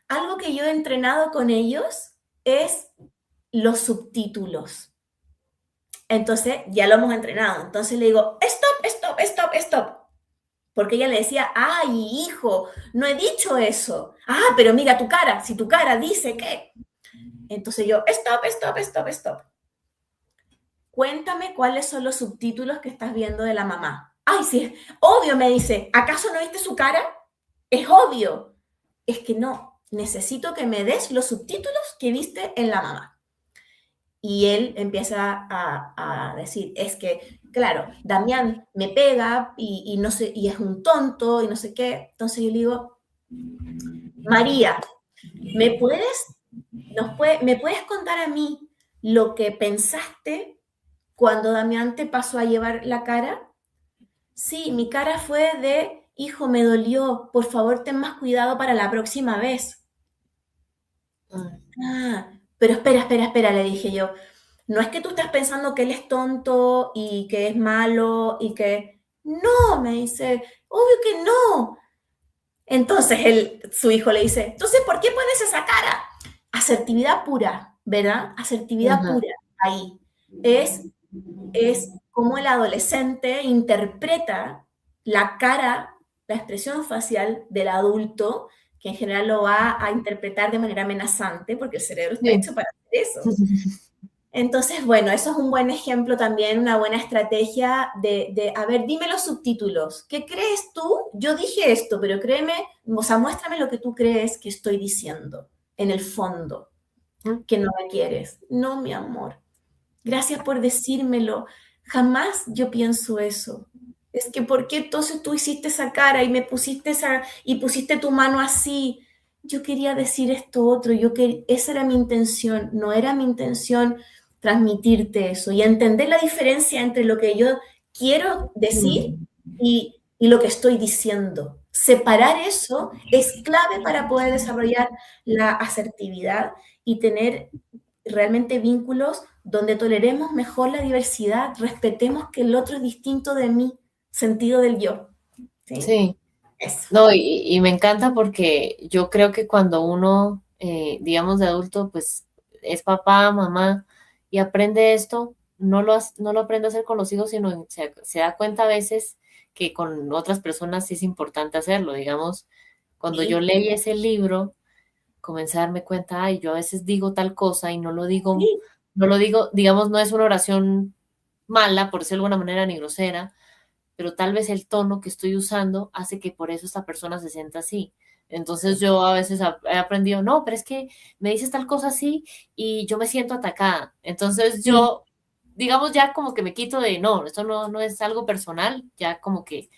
Algo que yo he entrenado con ellos es los subtítulos. Entonces, ya lo hemos entrenado. Entonces le digo, stop, stop, stop, stop. Porque ella le decía, ay, hijo, no he dicho eso. Ah, pero mira tu cara, si tu cara dice que. Entonces yo, stop, stop, stop, stop. Cuéntame cuáles son los subtítulos que estás viendo de la mamá. Ay, sí, obvio, me dice, ¿acaso no viste su cara? Es obvio. Es que no, necesito que me des los subtítulos que viste en la mamá. Y él empieza a decir, es que, claro, Damián me pega y no sé, y es un tonto y no sé qué. Entonces yo le digo, María, ¿me puedes, me puedes contar a mí lo que pensaste cuando Damián te pasó a llevar la cara? Sí, mi cara fue de, hijo, me dolió, por favor ten más cuidado para la próxima vez. Ah, Ah, pero espera, espera, espera, le dije yo. No es que tú estás pensando que él es tonto y que es malo y que... No, me dice, obvio que no. Entonces su hijo le dice, entonces, ¿por qué pones esa cara? Asertividad pura, ¿verdad? Asertividad ajá. pura ahí. Es, es como el adolescente interpreta la cara, la expresión facial del adulto, que en general lo va a interpretar de manera amenazante, porque el cerebro está Sí. hecho para hacer eso. Entonces, bueno, eso es un buen ejemplo también, una buena estrategia a ver, dime los subtítulos. ¿Qué crees tú? Yo dije esto, pero créeme, o sea, muéstrame lo que tú crees que estoy diciendo en el fondo, que no me quieres. No, mi amor. Gracias por decírmelo. Jamás yo pienso eso. Es que, ¿por qué entonces tú hiciste esa cara y me pusiste y pusiste tu mano así? Yo quería decir esto otro, esa era mi intención, no era mi intención transmitirte eso y entender la diferencia entre lo que yo quiero decir Mm. y lo que estoy diciendo. Separar eso es clave para poder desarrollar la asertividad y tener realmente vínculos donde toleremos mejor la diversidad, respetemos que el otro es distinto de mí, sentido del yo. ¿Sí? Sí. Eso. No, y me encanta porque yo creo que cuando uno, digamos, de adulto, pues es papá, mamá y aprende esto, no lo aprende a hacer con los hijos, sino se da cuenta a veces que con otras personas sí es importante hacerlo. Digamos, cuando yo Sí, leí ese libro, comencé a darme cuenta, ay, yo a veces digo tal cosa y sí, no lo digo, digamos, no es una oración mala, por decirlo de alguna manera, ni grosera, pero tal vez el tono que estoy usando hace que por eso esta persona se sienta así. Entonces sí, yo a veces he aprendido, no, pero es que me dices tal cosa así y yo me siento atacada. Entonces sí, yo digamos, ya como que me quito de, no, esto no es algo personal, ya como que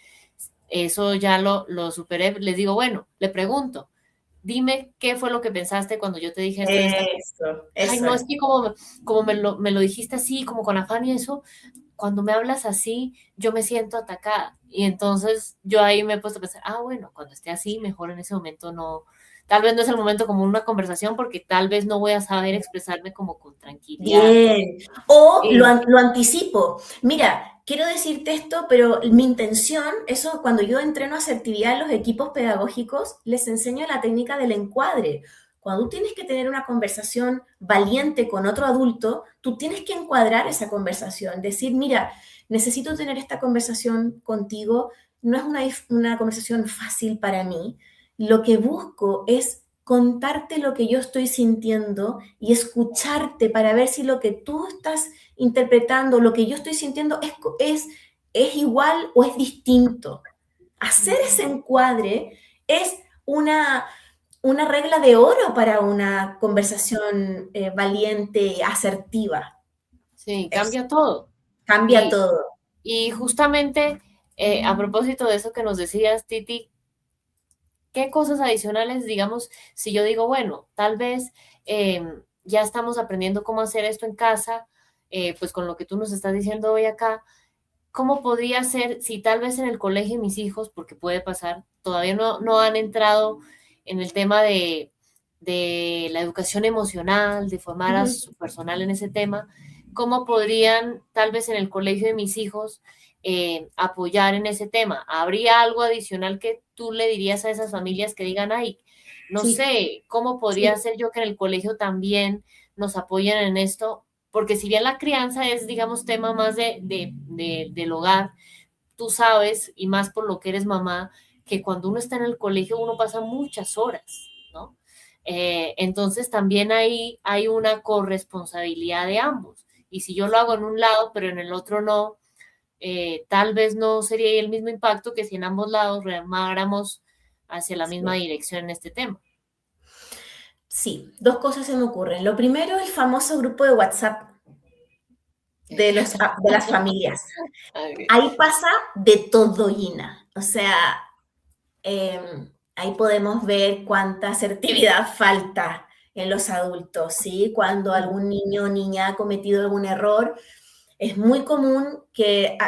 eso ya lo superé. Les digo, bueno, le pregunto, dime qué fue lo que pensaste cuando yo te dije esto y esta cosa. Ay, Eso no, es. es que como me lo dijiste así, como con afán y eso, cuando me hablas así, yo me siento atacada. Y entonces yo ahí me he puesto a pensar, bueno, cuando esté así, mejor en ese momento no, tal vez no es el momento como una conversación porque tal vez no voy a saber expresarme como con tranquilidad. Bien. O Sí, lo anticipo. Mira, quiero decirte esto, pero mi intención, eso cuando yo entreno asertividad en los equipos pedagógicos, les enseño la técnica del encuadre. Cuando tú tienes que tener una conversación valiente con otro adulto, tú tienes que encuadrar esa conversación. Decir, mira, necesito tener esta conversación contigo. No es una conversación fácil para mí. Lo que busco es contarte lo que yo estoy sintiendo y escucharte para ver si lo que tú estás interpretando, lo que yo estoy sintiendo es igual o es distinto. Hacer ese encuadre es una regla de oro para una conversación valiente y asertiva. sí, Es, cambia todo. cambia Y, todo. y justamente a propósito de eso que nos decías, Titi, ¿qué cosas adicionales, digamos, si yo digo, bueno, tal vez ya estamos aprendiendo cómo hacer esto en casa, pues con lo que tú nos estás diciendo hoy acá, ¿cómo podría ser si tal vez en el colegio mis hijos, porque puede pasar, todavía no han entrado en el tema de la educación emocional, de formar a Ujú. su personal en ese tema? ¿Cómo podrían tal vez en el colegio de mis hijos apoyar en ese tema? ¿Habría algo adicional que tú le dirías a esas familias que digan, ay, no Sí, sé, cómo podría sí, ser yo que en el colegio también nos apoyen en esto? Porque si bien la crianza es, digamos, tema más del hogar, tú sabes, y más por lo que eres mamá, que cuando uno está en el colegio uno pasa muchas horas, ¿no? Entonces también ahí hay una corresponsabilidad de ambos. Y si yo lo hago en un lado, pero en el otro no, tal vez no sería el mismo impacto que si en ambos lados remáramos hacia la misma sí. dirección en este tema. Sí, dos cosas se me ocurren. Lo primero, el famoso grupo de WhatsApp de las familias. Ahí pasa de todo, Gina. O sea, ahí podemos ver cuánta asertividad falta en los adultos, ¿sí? Cuando algún niño o niña ha cometido algún error, es muy común que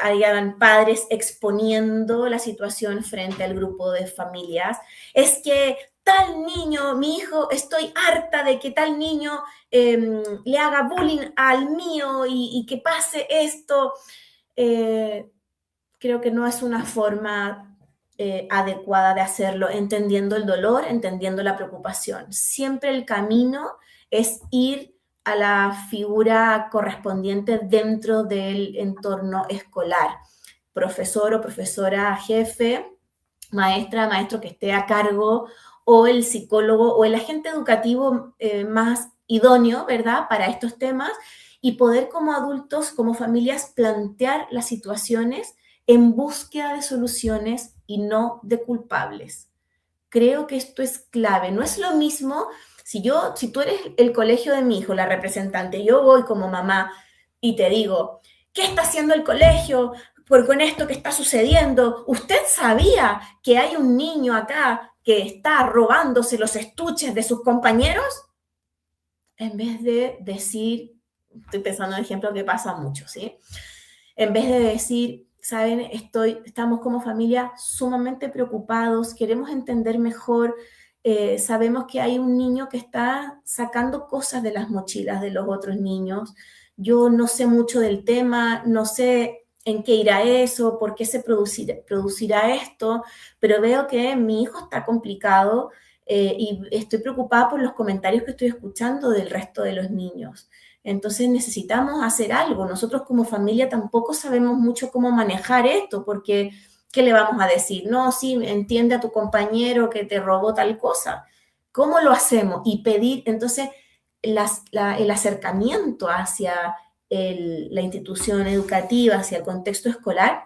hayan padres exponiendo la situación frente al grupo de familias. Es que tal niño, mi hijo, estoy harta de que tal niño le haga bullying al mío y que pase esto. Eh, Creo que no es una forma adecuada de hacerlo, entendiendo el dolor, entendiendo la preocupación. Siempre el camino es ir a la figura correspondiente dentro del entorno escolar, profesor o profesora jefe, maestra, maestro que esté a cargo, o el psicólogo o el agente educativo más idóneo, ¿verdad?, para estos temas y poder como adultos, como familias, plantear las situaciones en búsqueda de soluciones y no de culpables. Creo que esto es clave. No es lo mismo si tú eres el colegio de mi hijo, la representante, yo voy como mamá y te digo, ¿qué está haciendo el colegio con esto que está sucediendo? ¿Usted sabía que hay un niño acá que está robándose los estuches de sus compañeros? En vez de decir, estoy pensando en un ejemplo que pasa mucho, ¿sí? En vez de decir, saben, estamos como familia sumamente preocupados, queremos entender mejor, sabemos que hay un niño que está sacando cosas de las mochilas de los otros niños. Yo no sé mucho del tema, no sé en qué irá eso, por qué se producirá esto, pero veo que mi hijo está complicado y estoy preocupada por los comentarios que estoy escuchando del resto de los niños. Entonces necesitamos hacer algo. Nosotros como familia tampoco sabemos mucho cómo manejar esto, porque ¿qué le vamos a decir? No, sí, entiende a tu compañero que te robó tal cosa. ¿Cómo lo hacemos? Y pedir, entonces, el acercamiento hacia la institución educativa, hacia el contexto escolar,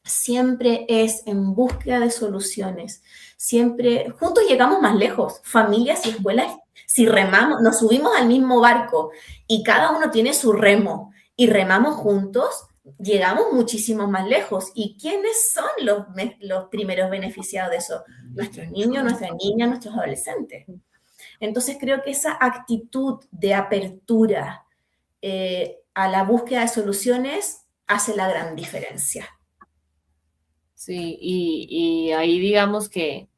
siempre es en búsqueda de soluciones. Siempre, juntos llegamos más lejos, familias y escuelas Si remamos, nos subimos al mismo barco y cada uno tiene su remo y remamos juntos, llegamos muchísimo más lejos. ¿Y quiénes son los primeros beneficiados de eso? Nuestros niños, nuestras niñas, nuestros adolescentes. Entonces creo que esa actitud de apertura a la búsqueda de soluciones hace la gran diferencia. Sí, y ahí digamos que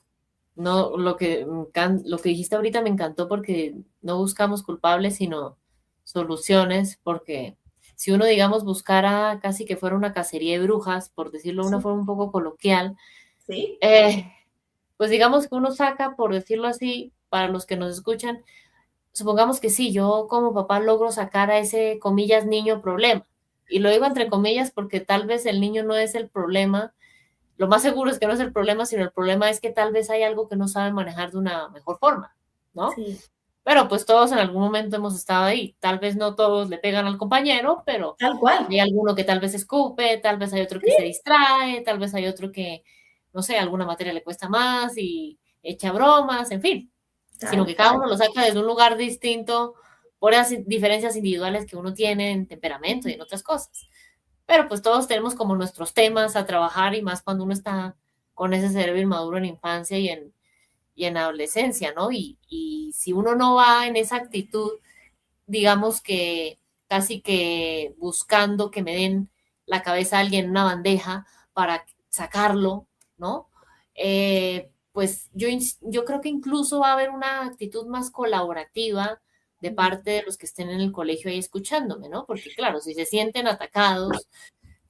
no, lo que dijiste ahorita me encantó porque no buscamos culpables, sino soluciones, porque si uno, digamos, buscara casi que fuera una cacería de brujas, por decirlo de una Sí, forma un poco coloquial, sí, eh, pues digamos que uno saca, por decirlo así, para los que nos escuchan, supongamos que sí, yo como papá logro sacar a ese, comillas, niño problema. Y lo digo entre comillas porque tal vez el niño no es el problema. Lo más seguro es que no es el problema, sino el problema es que tal vez hay algo que no sabe manejar de una mejor forma, ¿no? sí, Pero pues todos en algún momento hemos estado ahí. Tal vez no todos le pegan al compañero, pero tal cual. hay alguno que tal vez escupe, tal vez hay otro que se distrae, tal vez hay otro que, no sé, alguna materia le cuesta más y echa bromas, en fin, sino Tal que cada cual. uno lo saca desde un lugar distinto por esas diferencias individuales que uno tiene en temperamento y en otras cosas. Pero pues todos tenemos como nuestros temas a trabajar y más cuando uno está con ese cerebro inmaduro en infancia y en adolescencia, ¿no? Y si uno no va en esa actitud, digamos que casi que buscando que me den la cabeza a alguien en una bandeja para sacarlo, ¿no? Pues yo creo que incluso va a haber una actitud más colaborativa de parte de los que estén en el colegio ahí escuchándome, ¿no? Porque claro, si se sienten atacados,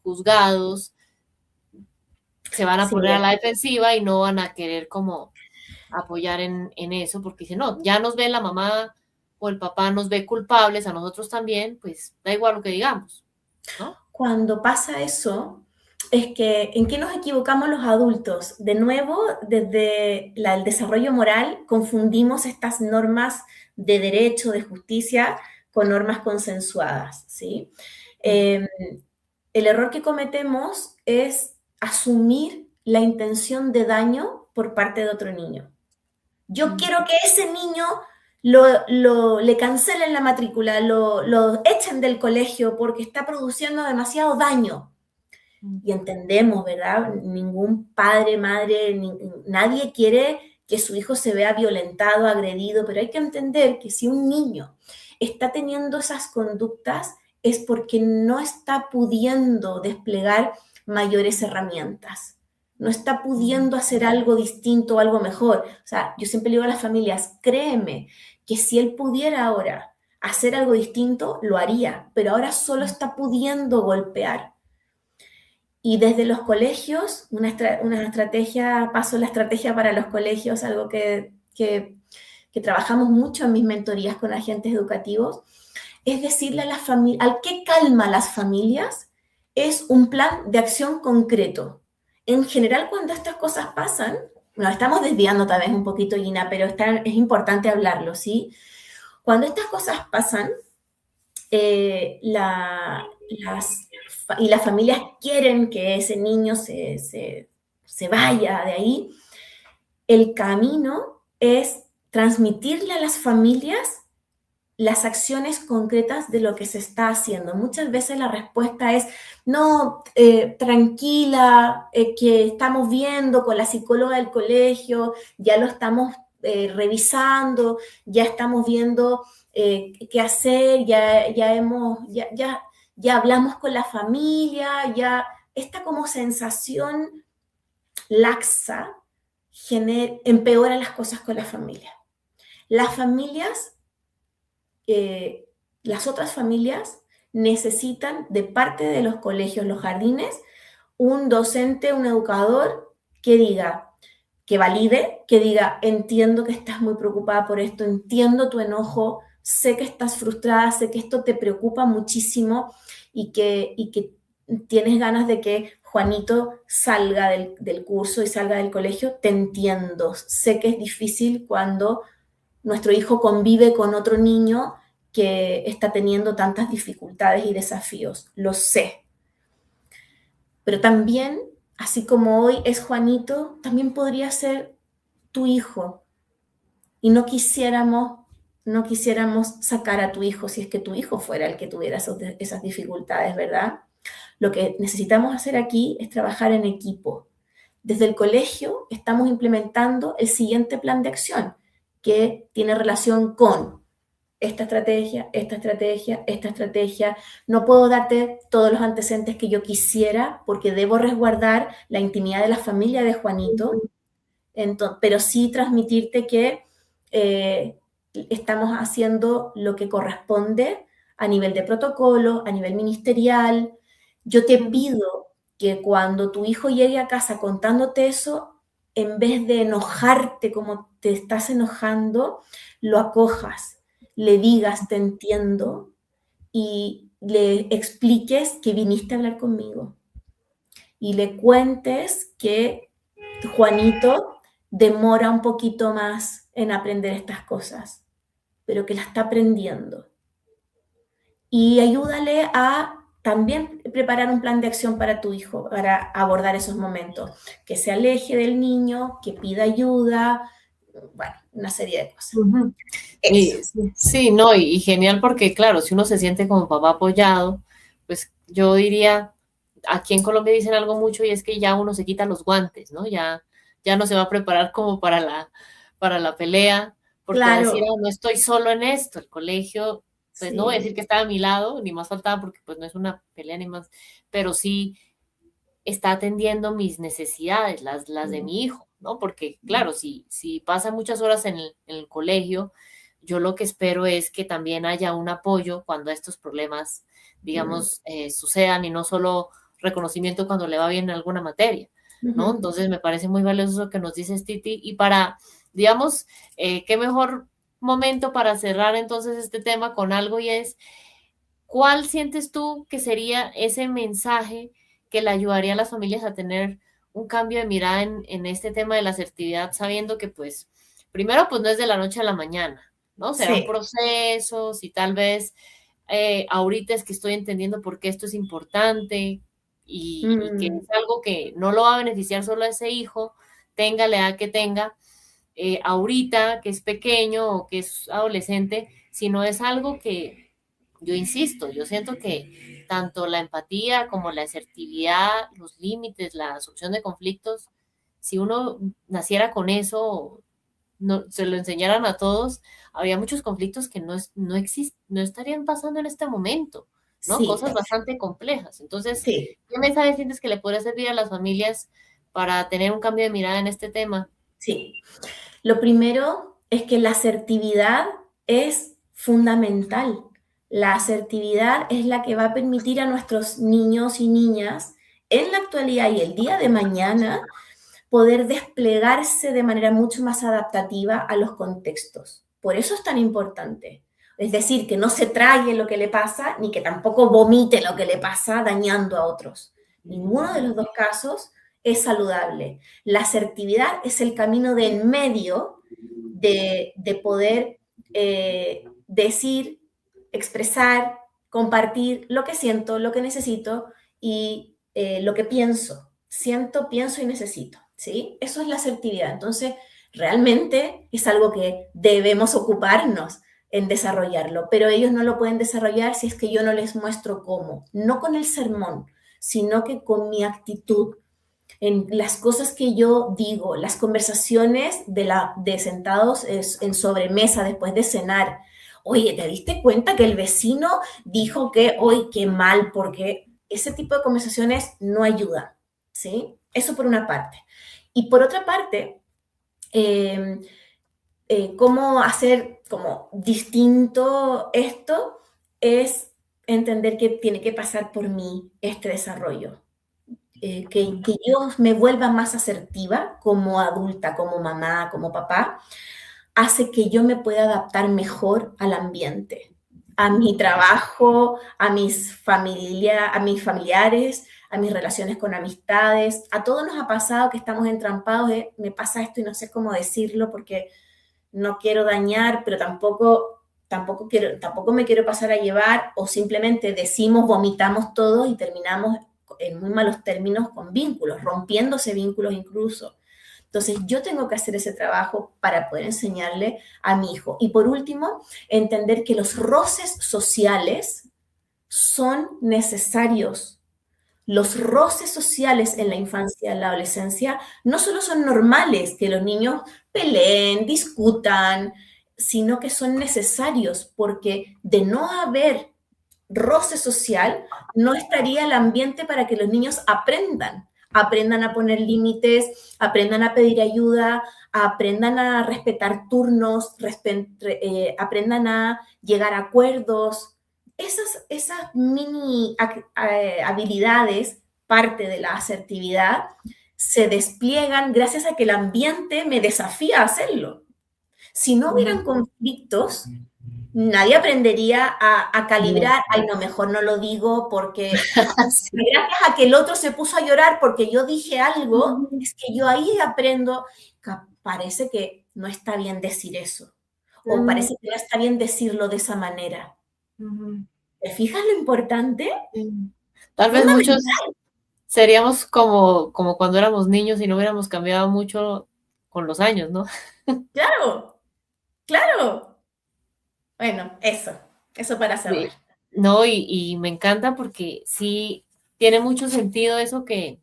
juzgados, se van a Sí, poner a la defensiva y no van a querer como apoyar en eso, porque si no, ya nos ve la mamá o el papá nos ve culpables, a nosotros también, pues da igual lo que digamos, ¿no? cuando pasa eso, es que ¿en qué nos equivocamos los adultos? De nuevo, desde el desarrollo moral, confundimos estas normas de derecho, de justicia, con normas consensuadas, ¿sí? Mm, Eh, el error que cometemos es asumir la intención de daño por parte de otro niño. Yo mm, quiero que ese niño le cancelen la matrícula, lo echen del colegio porque está produciendo demasiado daño. mm, Y entendemos, ¿verdad? Ningún padre, madre, nadie quiere que su hijo se vea violentado, agredido, pero hay que entender que si un niño está teniendo esas conductas es porque no está pudiendo desplegar mayores herramientas, no está mm, pudiendo hacer algo distinto, algo mejor. O sea, yo siempre le digo a las familias, créeme que si él pudiera ahora hacer algo distinto, lo haría, pero ahora solo mm. está pudiendo golpear. Y desde los colegios, una estrategia, paso la estrategia para los colegios, algo que trabajamos mucho en mis mentorías con agentes educativos, es decirle a las familias, al que calma a las familias, es un plan de acción concreto. En general, cuando estas cosas pasan, nos estamos desviando tal vez un poquito, Gina, pero es importante hablarlo, ¿sí? Cuando estas cosas pasan, y las familias quieren que ese niño se vaya de ahí, el camino es transmitirle a las familias las acciones concretas de lo que se está haciendo. Muchas veces la respuesta es, no, tranquila, que estamos viendo con la psicóloga del colegio, ya lo estamos revisando, ya estamos viendo qué hacer, ya hablamos con la familia, ya esta como sensación laxa empeora las cosas con la familia. Las familias las otras familias necesitan de parte de los colegios, los jardines, un docente, un educador que diga, que valide, que diga, entiendo que estás muy preocupada por esto, entiendo tu enojo, sé que estás frustrada, sé que esto te preocupa muchísimo y que tienes ganas de que Juanito salga del curso y salga del colegio, te entiendo, sé que es difícil cuando nuestro hijo convive con otro niño que está teniendo tantas dificultades y desafíos, lo sé. Pero también, así como hoy es Juanito, también podría ser tu hijo. Y no quisiéramos no quisiéramos sacar a tu hijo si es que tu hijo fuera el que tuviera esas dificultades, ¿verdad? Lo que necesitamos hacer aquí es trabajar en equipo. Desde el colegio estamos implementando el siguiente plan de acción que tiene relación con esta estrategia, esta estrategia, esta estrategia. No puedo darte todos los antecedentes que yo quisiera porque debo resguardar la intimidad de la familia de Juanito, pero sí transmitirte que estamos haciendo lo que corresponde a nivel de protocolo, a nivel ministerial. Yo te pido que cuando tu hijo llegue a casa contándote eso, en vez de enojarte como te estás enojando, lo acojas, le digas te entiendo y le expliques que viniste a hablar conmigo y le cuentes que Juanito demora un poquito más en aprender estas cosas, pero que la está aprendiendo. Y ayúdale a también preparar un plan de acción para tu hijo, para abordar esos momentos, que se aleje del niño, que pida ayuda, bueno, una serie de cosas. Ujú. Eso. Y sí, no, y genial porque, claro, si uno se siente como papá apoyado, pues yo diría, aquí en Colombia dicen algo mucho y es que ya uno se quita los guantes, ¿no? Ya no se va a preparar como para la pelea, porque va a decir, Claro, "Ah, no estoy solo en esto, el colegio, pues no voy a decir sí. que está a mi lado, ni más faltaba, porque pues no es una pelea ni más, pero sí está atendiendo mis necesidades, las de mi hijo, ¿no? Porque, claro, si pasa muchas horas en el colegio, yo lo que espero es que también haya un apoyo cuando estos problemas, digamos, sucedan y no solo reconocimiento cuando le va bien en alguna materia, ¿no? Ujú. Entonces me parece muy valioso lo que nos dices, Titi, y para, digamos, qué mejor momento para cerrar entonces este tema con algo y es, ¿cuál sientes tú que sería ese mensaje que le ayudaría a las familias a tener un cambio de mirada en este tema de la asertividad, sabiendo que pues, primero, pues no es de la noche a la mañana, ¿no? Serán Sí. procesos y tal vez ahorita es que estoy entendiendo por qué esto es importante y que Mm, es algo que no lo va a beneficiar solo a ese hijo, tenga la edad que tenga, ahorita que es pequeño o que es adolescente, sino es algo que yo insisto, yo siento que tanto la empatía como la asertividad, los límites, la solución de conflictos, si uno naciera con eso, no, se lo enseñaran a todos, habría muchos conflictos que no estarían pasando en este momento, ¿no? sí, Cosas bastante complejas. Entonces, sí, ¿qué mensaje sientes que le podría servir a las familias para tener un cambio de mirada en este tema? sí. Lo primero es que la asertividad es fundamental. La asertividad es la que va a permitir a nuestros niños y niñas en la actualidad y el día de mañana poder desplegarse de manera mucho más adaptativa a los contextos. Por eso es tan importante. Es decir, que no se trague lo que le pasa, ni que tampoco vomite lo que le pasa dañando a otros. Ninguno de los dos casos es saludable. La asertividad es el camino de en medio de poder decir, expresar, compartir lo que siento, lo que necesito y lo que pienso. Siento, pienso y necesito. ¿Sí? Eso es la asertividad. Entonces, realmente es algo que debemos ocuparnos en desarrollarlo, pero ellos no lo pueden desarrollar si es que yo no les muestro cómo, no con el sermón, sino que con mi actitud, en las cosas que yo digo, las conversaciones de sentados en sobremesa después de cenar. Oye, ¿te diste cuenta que el vecino dijo que hoy qué mal? Porque ese tipo de conversaciones no ayudan, ¿sí? Eso por una parte. Y por otra parte, eh, cómo hacer como distinto esto es entender que tiene que pasar por mí este desarrollo, que yo me vuelva más asertiva como adulta, como mamá, como papá, hace que yo me pueda adaptar mejor al ambiente, a mi trabajo, a mis familiares, a mis relaciones con amistades. A todos nos ha pasado que estamos entrampados de me pasa esto y no sé cómo decirlo porque no quiero dañar, pero tampoco me quiero pasar a llevar o simplemente decimos, vomitamos todo y terminamos en muy malos términos con vínculos, rompiéndose vínculos incluso. Entonces, yo tengo que hacer ese trabajo para poder enseñarle a mi hijo. Y por último, entender que los roces sociales son necesarios. Los roces sociales en la infancia y la adolescencia no solo son normales, que los niños peleen, discutan, sino que son necesarios, porque de no haber roce social, no estaría el ambiente para que los niños aprendan a poner límites, aprendan a pedir ayuda, aprendan a respetar turnos, aprendan a llegar a acuerdos. Esas mini habilidades, parte de la asertividad, se despliegan gracias a que el ambiente me desafía a hacerlo. Si no hubieran conflictos, nadie aprendería a calibrar, ay, no, mejor no lo digo porque Sí. gracias a que el otro se puso a llorar porque yo dije algo, es que yo ahí aprendo, parece que no está bien decir eso, o parece que no está bien decirlo de esa manera. ¿Te fijas lo importante? Tal vez muchos Fundamental, seríamos como cuando éramos niños y no hubiéramos cambiado mucho con los años, ¿no? claro, claro. Bueno, eso para cerrar. Sí. No, y me encanta porque sí tiene mucho sentido eso que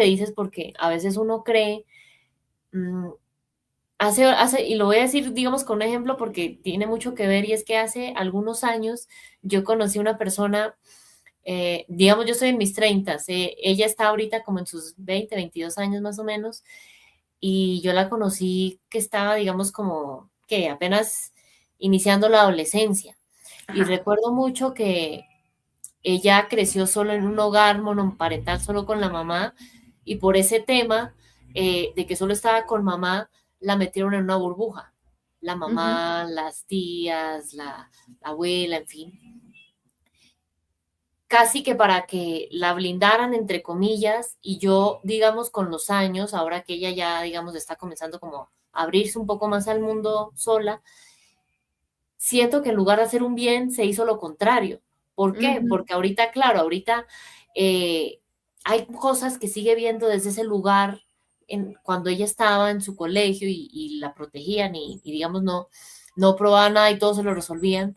dices, porque a veces uno cree, mm, y lo voy a decir, digamos, con un ejemplo porque tiene mucho que ver, y es que hace algunos años yo conocí una persona, digamos, yo estoy en mis 30, ella está ahorita como en sus 20, 22 años más o menos, y yo la conocí que estaba, digamos, como que apenas iniciando la adolescencia. Y Ajá. recuerdo mucho que ella creció solo en un hogar monoparental, solo con la mamá, y por ese tema de que solo estaba con mamá, la metieron en una burbuja. La Ujú, mamá, las tías, la abuela, en fin. Casi que para que la blindaran, entre comillas, y yo, digamos, con los años, ahora que ella ya, digamos, está comenzando como a abrirse un poco más al mundo sola, siento que en lugar de hacer un bien, se hizo lo contrario. ¿Por qué? ujú, Porque ahorita, claro, ahorita eh, hay cosas que sigue viendo desde ese lugar cuando ella estaba en su colegio y la protegían y, digamos, no probaban nada y todo se lo resolvían.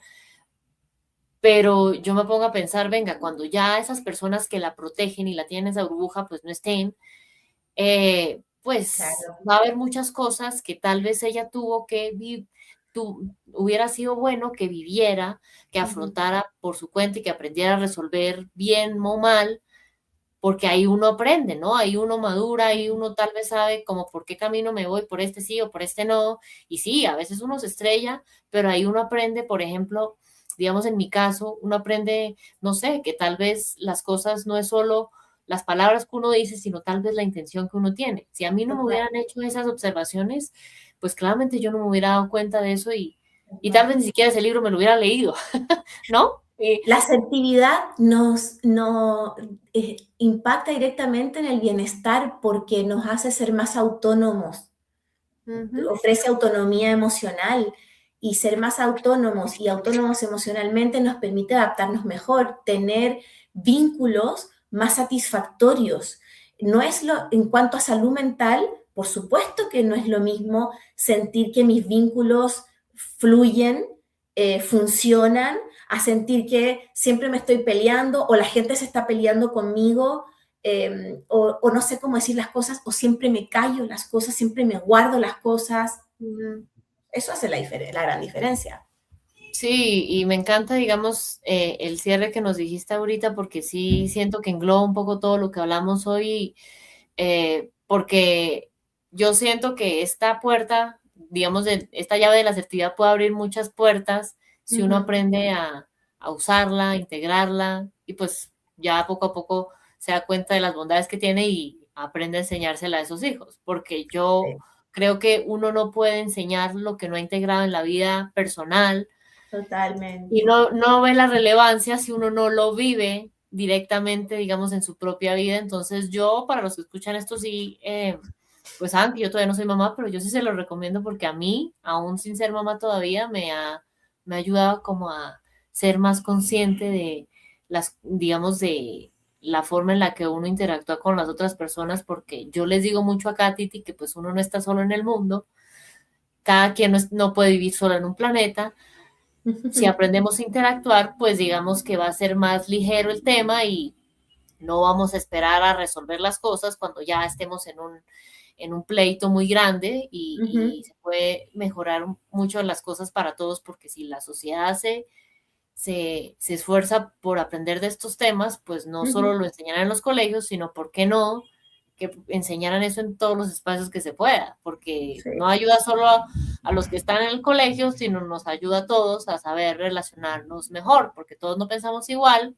Pero yo me pongo a pensar, venga, cuando ya esas personas que la protegen y la tienen en esa burbuja, pues no estén, pues claro. va a haber muchas cosas que tal vez ella hubiera sido bueno que viviera, que Ujú, afrontara por su cuenta y que aprendiera a resolver bien o mal, porque ahí uno aprende, ¿no? Ahí uno madura, ahí ujú. uno tal vez sabe como por qué camino me voy, por este sí o por este no. Y sí, a veces uno se estrella, pero ahí uno aprende, por ejemplo, digamos en mi caso, uno aprende, no sé, que tal vez las cosas no es solo las palabras que uno dice, sino tal vez la intención que uno tiene. Si a mí no me Total, hubieran hecho esas observaciones, pues claramente yo no me hubiera dado cuenta de eso y tal total. vez ni siquiera ese libro me lo hubiera leído, ¿no? La asertividad impacta directamente en el bienestar porque nos hace ser más autónomos, Ujú, ofrece autonomía emocional y ser más autónomos y autónomos emocionalmente nos permite adaptarnos mejor, tener vínculos más satisfactorios. No es en cuanto a salud mental, por supuesto que no es lo mismo sentir que mis vínculos fluyen, funcionan, a sentir que siempre me estoy peleando o la gente se está peleando conmigo, o no sé cómo decir las cosas, o siempre me callo las cosas, siempre me guardo las cosas. ujú. Eso hace la gran diferencia. Sí, y me encanta, digamos, el cierre que nos dijiste ahorita, porque sí siento que engloba un poco todo lo que hablamos hoy, porque yo siento que esta puerta, digamos, esta llave de la asertividad puede abrir muchas puertas si uno Ujú, aprende a usarla, a integrarla, y pues ya poco a poco se da cuenta de las bondades que tiene y aprende a enseñársela a esos hijos, porque yo sí, creo que uno no puede enseñar lo que no ha integrado en la vida personal y totalmente. no ve la relevancia si uno no lo vive directamente, digamos, en su propia vida. Entonces yo, para los que escuchan esto, sí, pues saben que yo todavía no soy mamá, pero yo sí se lo recomiendo porque a mí, aún sin ser mamá todavía, me ha ayudado como a ser más consciente de digamos, la forma en la que uno interactúa con las otras personas, porque yo les digo mucho acá, Titi, que pues uno no está solo en el mundo, cada quien no puede vivir solo en un planeta. Si aprendemos a interactuar, pues digamos que va a ser más ligero el tema y no vamos a esperar a resolver las cosas cuando ya estemos en un pleito muy grande y se puede mejorar mucho las cosas para todos, porque si la sociedad se esfuerza por aprender de estos temas, pues no solo lo enseñarán en los colegios, sino, ¿por qué no? Que enseñaran eso en todos los espacios que se pueda, porque no Sí. ayuda solo a los que están en el colegio, sino nos ayuda a todos a saber relacionarnos mejor, porque todos no pensamos igual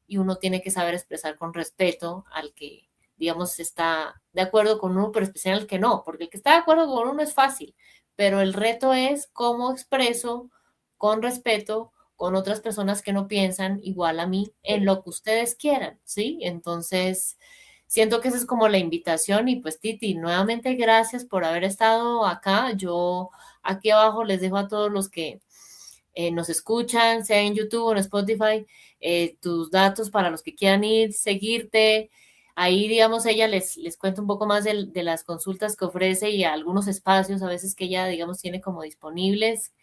y uno tiene que saber expresar con respeto al que, digamos, está de acuerdo con uno, pero especial al que no, porque el que está de acuerdo con uno es fácil, pero el reto es cómo expreso con respeto con otras personas que no piensan igual a mí en lo que ustedes quieran, ¿sí? Entonces, siento que esa es como la invitación y pues Titi, nuevamente gracias por haber estado acá. Yo aquí abajo les dejo a todos los que nos escuchan, sea en YouTube o en Spotify, tus datos para los que quieran ir, seguirte. Ahí, digamos, ella les cuenta un poco más de las consultas que ofrece y algunos espacios a veces que ella, digamos, tiene como disponibles,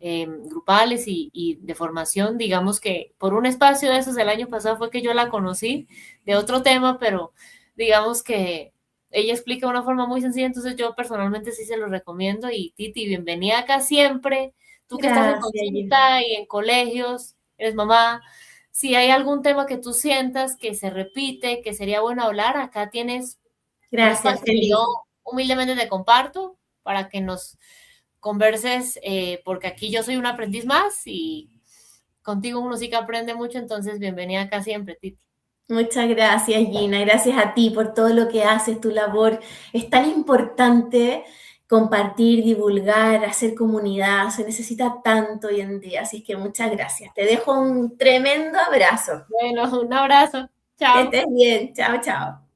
grupales y de formación. Digamos que por un espacio de esos el año pasado fue que yo la conocí de otro tema, pero digamos que ella explica de una forma muy sencilla, entonces yo personalmente sí se lo recomiendo. Y Titi, bienvenida acá siempre. Tú que estás en Gracias, Gina. consulta y en colegios, eres mamá, si hay algún tema que tú sientas que se repite, que sería bueno hablar, acá tienes un Gracias, espacio que yo feliz. humildemente te comparto para que nos converses, porque aquí yo soy un aprendiz más y contigo uno sí que aprende mucho, entonces bienvenida acá siempre, Titi. Muchas gracias, Gina. Gracias a ti por todo lo que haces. Tu labor es tan importante compartir, divulgar, hacer comunidad. Se necesita tanto hoy en día. Así que muchas gracias. Te dejo un tremendo abrazo. Bueno, un abrazo. Que Chao. estés bien. Chao, chao.